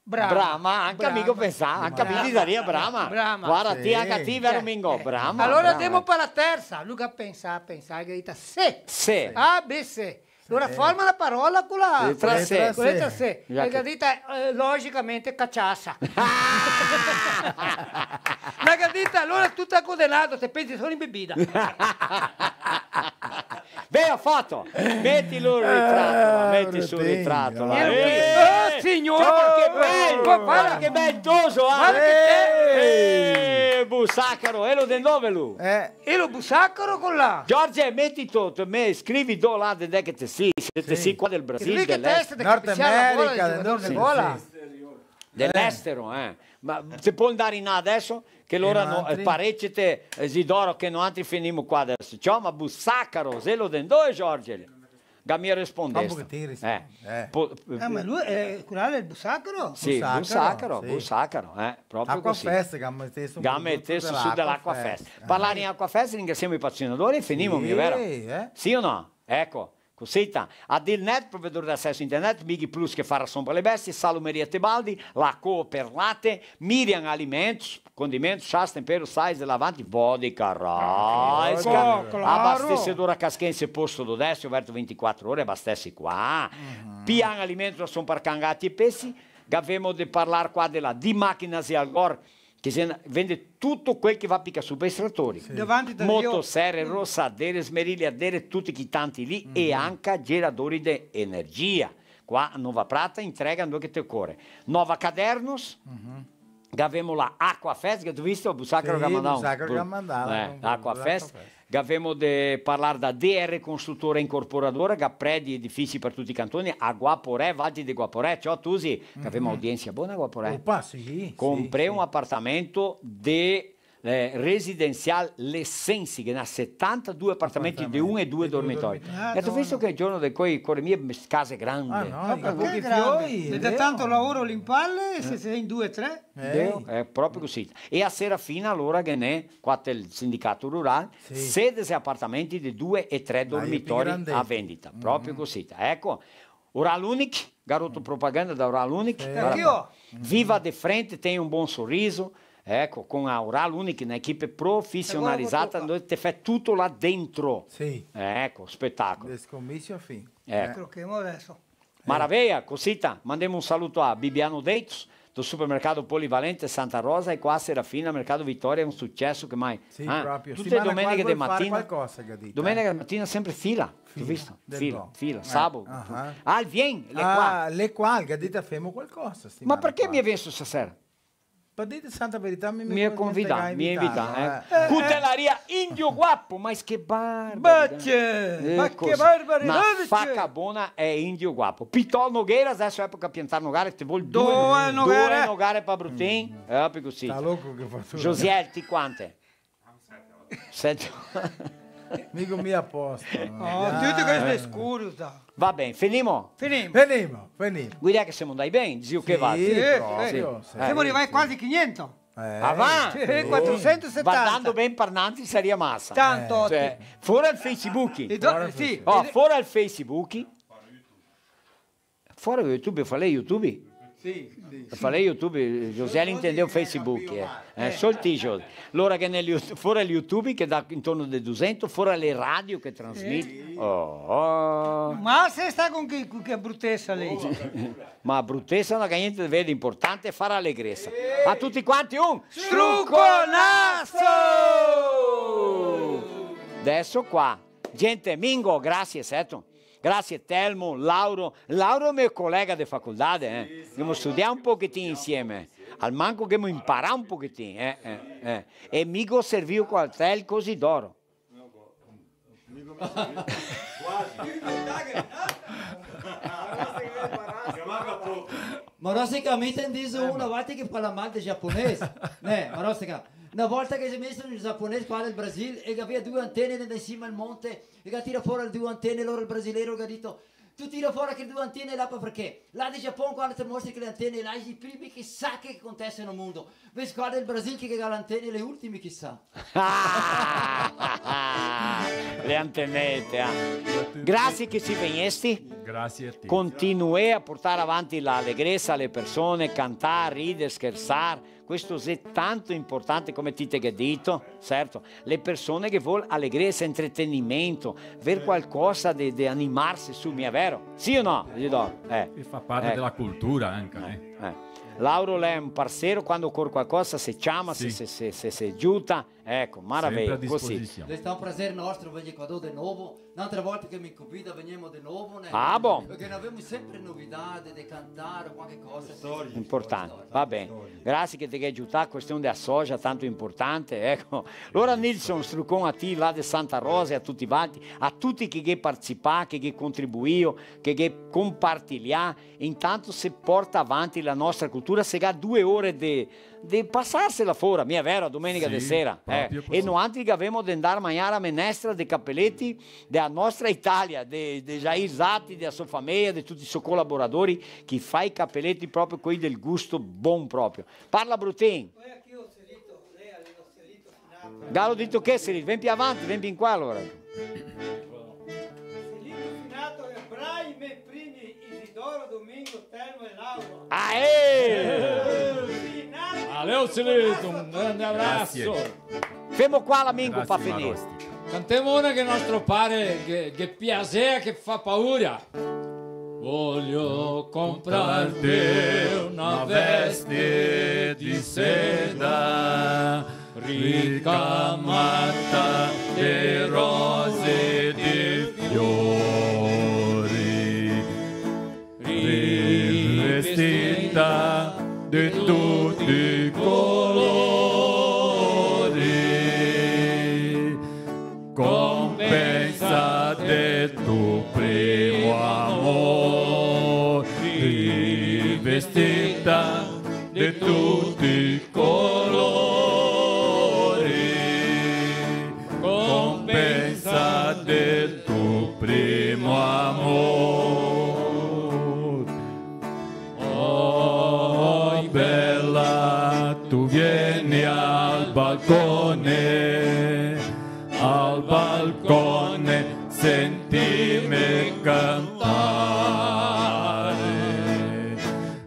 Brama, anche amico pensava, anche amico daria Brama. Guarda, ti anche ti vero mingo, Brama. Allora andiamo per la terza. Luca pensa, che dita C. A, B, C. Allora forma la parola con la lettera C. La dita logicamente cacciassa. La dita allora tutto condannato, se pensi sono in bebida. Beh, ho fatto. Metti il ritratto, metti sul ritratto. Signore, guarda che ventoso. Bussacaro, e lo del dove lui? E lo bussacaro con la. Giorgio, metti tutto, scrivi do là de che te sì qua del Brasile, Nord America, dell'estero, Ma si può andare in adesso? Che loro parecchie Isidoro che noi altri finimo qua adesso. Ciao, ma Bussacaro, se lo den dove Giorgio? Gamia rispondesse. Ma lui è quello il Bussacaro? Sì, Bussacaro, proprio così. Acquafest, Gammettesse su dell'Acquafest. Parlare in Acquafest ringraziamo i patrocinatori e finimo, vero? Sì o no? Ecco. Cosita, Adilnet, provvedore d'accesso internet, Mighi Plus che fa ração per le bestie, Salumeria Tebaldi, La Per Latte, Miriam Alimentos, condimentos, chás, temperos, sais, lavanti, vodka, Raisca, abastecedora Casquense Posto do Décio, aberto 24 ore, abastece qua, Pian Alimentos, ração para cangati e pesci, gavemo de parlar qua della di Máquinas e Algor, che vende tutto quel che va a picca su per estrattori. Sì. Motosserre, rossadere, smerigliadere, tutti i tanti lì e anche geratori di energia. Qua a Nova Prata entregano che te cuore. Nova Cadernos, avevamo la Aqua Fest, che tu hai visto? Busacro Gamandano. Aqua Fest. Abbiamo di parlare da DR Costruttore Incorporadora, che predi edifici per tutti i cantoni, a Guaporè, Valdi di Guaporè. Ciao Tusi, che abbiamo audienza buona a Guaporè. Comprei un appartamento di residenziale Lessensi, che ha 72 appartamenti di 1 e 2 dormitori. E tu hai visto che il giorno di cui con le mie case grandi. Da tanto lavoro lì in palle, se sei in 2 o 3. È proprio così. E a Serafina allora che ne qua il sindacato rurale, 16 appartamenti di 2 e 3 dormitori a vendita. Proprio così. Ecco, Oral Unic, garoto propaganda da Oral Unic. Viva de frente, tem un buon sorriso. Ecco, con Oral Unic, un'equipe professionalizzata dove ti fai tutto là dentro. Ecco, spettacolo. Descommisso a fin. Giochiamo adesso. Maraviglia, cosita. Mandiamo un saluto a Bibiano Deitos, del supermercato Polivalente Santa Rosa, e qua a Serafina, Mercato Vittoria, è un successo che mai... Tutte le domeniche di mattina. Domenica mattina sempre fila. Hai visto? Fila, sabato. Le qua, Gadita, femo qualcosa. Ma perché mi hai visto stasera? Per dire santa verità, mi ha convidato, mi ha invitato. Cutelleria Indio Guappo, ma che barbaro! Ma che barbaro! Una facca buona è Indio Guappo. Pitol Nogueira, adesso è epoca piantare Nogare, ti vuol due Nogare per Brutin. È più così. Sta loco che fa tutto. Josiel, ti quante? 7. Mico mi a posto. Tutto questo è scuro. Va bene, finimo. Guarda che siamo andati bene, zio che va. Siamo arrivati quasi 500. Avanti. 470. Guardando ben parlanti sarebbe massa. Tanto. Fuori al Facebook. Fuori al Facebook. Fuori YouTube, fa lei YouTube. Fa YouTube, José intendeu Facebook, solo t-shirt. Allora che fuori al YouTube che dà intorno del 200, fuori alle radio che trasmette. Ma se sta con che bruttezza lei? Ma bruttezza non ha niente di vero, importante è fare allegrezza. A tutti quanti un strucconasso! Adesso qua, gente, Mingo, grazie, certo. Grazie Telmo, Lauro è mio collega di facoltà, abbiamo studiato un pochettino insieme, al manco che abbiamo imparato un pochettino, e mico servivo con il così d'oro. Ma Rossica, mi intendi una volta che parla male di giapponese? Ma Rossica, una volta che si è messo in giapponese qua nel Brasile e che aveva 2 antenne in cima al monte e che tira fuori le 2 antenne, allora il brasileiro che ha detto tu tira fuori che 2 antenne là perché? Là di Giappone quando ti mostri che le antenne là i primi chissà che acontece nel mondo. Vedi qua del Brasile che ha le antenne le ultime chissà. Le antennette. Grazie che ci venesti. Grazie a te. Continui a portare avanti l'allegrezza alle persone, cantare, ridere, scherzare. Questo è tanto importante come ti hai detto, certo. Le persone che vogliono allegrezza, intrattenimento, ver qualcosa di animarsi su, mi è vero? Sì o no? Gli do. E fa parte della cultura anche. Lauro è un parcero, quando occorre qualcosa si chiama, si aiuta, ecco, maraviglia, così. È un piacere nostro venire qua di nuovo, un'altra volta che mi convida veniamo di nuovo, perché abbiamo sempre novità di cantare, qualche cosa. Importante, va bene, grazie che ti hai aiutato, questione della soja, tanto importante, ecco. Allora Nilsson, struccon a te là di Santa Rosa e a tutti quanti, a tutti che partecipano, che contribuiscono, che compartilhano, intanto si porta avanti la nostra cultura. Se ha 2 ore di passarsela fuori, mi è vero, domenica di sera. E noi altri che abbiamo di andare a mangiare a menestra dei cappelletti della nostra Italia, di Jair Zatti, della sua famiglia, di tutti i suoi collaboratori, che fa i cappelletti proprio quelli del gusto buon proprio. Parla Brutin. Gallo detto che Serito, vieni più avanti, vieni più qua allora. Domingo, Telmo e Lauro. Leo Celito, un grande abbraccio. Fermo qua l'amico per finire. Cantiamo una che nostro pare che piacere, che fa paura. Voglio comprarti una veste di seda ricamata di rose e di fiori, rivestita di tutti i colori, compensa del tuo primo amore, rivestita di tutti i colori, compensa del tuo primo amore. Oh bella, tu vieni al balcone, sentimi cantare.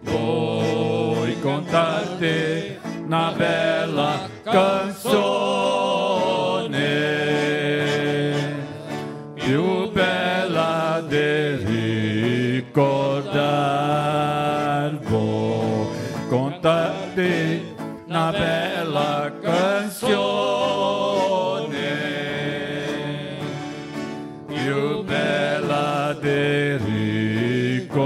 Vuoi contarti una bella canzone, più bella di ricordare. Vuoi contarti una bella canzone, più bella di ricordare.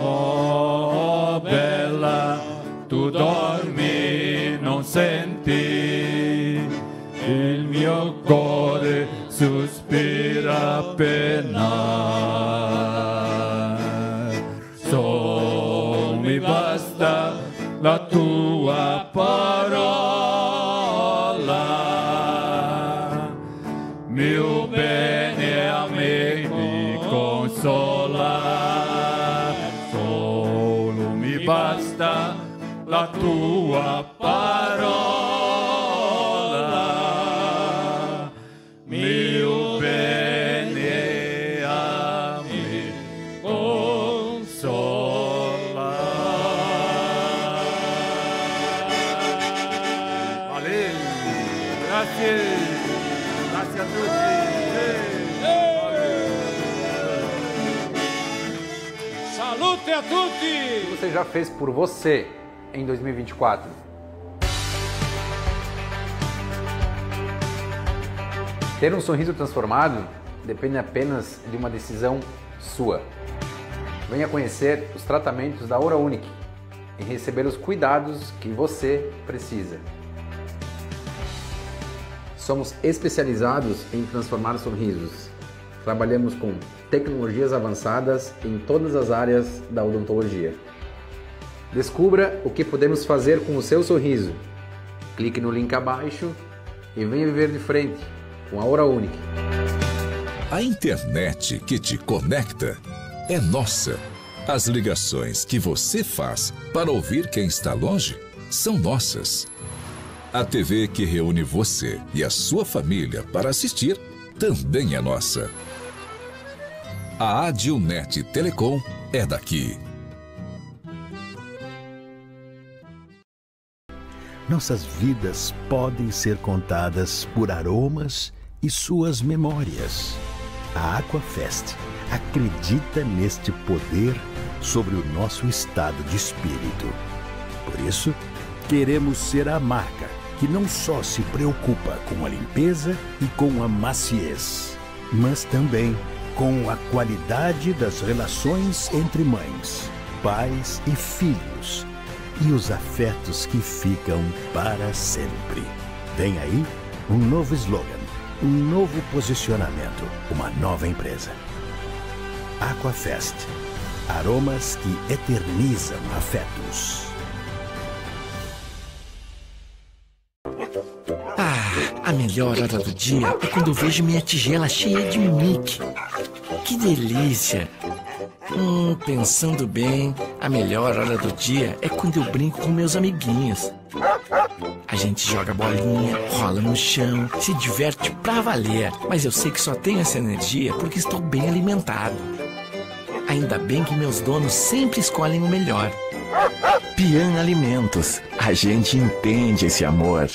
Oh bella, tu dormi, non senti, il mio cuore sospira a penare. Solo mi basta la tua parola, mio bene a me mi consola. Solo mi basta la tua parola, mio bene a me consola. Ale, grazie, grazie a tutti. Salute a tutti! O que você já fez por você em 2024? Ter um sorriso transformado depende apenas de uma decisão sua. Venha conhecer os tratamentos da Aura Unique e receber os cuidados que você precisa. Somos especializados em transformar sorrisos. Trabalhamos com tecnologias avançadas em todas as áreas da odontologia. Descubra o que podemos fazer com o seu sorriso. Clique no link abaixo e venha viver de frente com a Aura Unique. A internet que te conecta é nossa. As ligações que você faz para ouvir quem está longe são nossas. A TV que reúne você e a sua família para assistir também é nossa. A Adilnet Telecom é daqui. Nossas vidas podem ser contadas por aromas e suas memórias. A Aquafest acredita neste poder sobre o nosso estado de espírito. Por isso, queremos ser a marca que não só se preocupa com a limpeza e com a maciez, mas também com a qualidade das relações entre mães, pais e filhos e os afetos que ficam para sempre. Vem aí um novo slogan, um novo posicionamento, uma nova empresa. Aquafest, aromas que eternizam afetos. A melhor hora do dia é quando eu vejo minha tigela cheia de Mickey. Que delícia! Pensando bem, a melhor hora do dia é quando eu brinco com meus amiguinhos. A gente joga bolinha, rola no chão, se diverte pra valer. Mas eu sei que só tenho essa energia porque estou bem alimentado. Ainda bem que meus donos sempre escolhem o melhor. Pian Alimentos. A gente entende esse amor.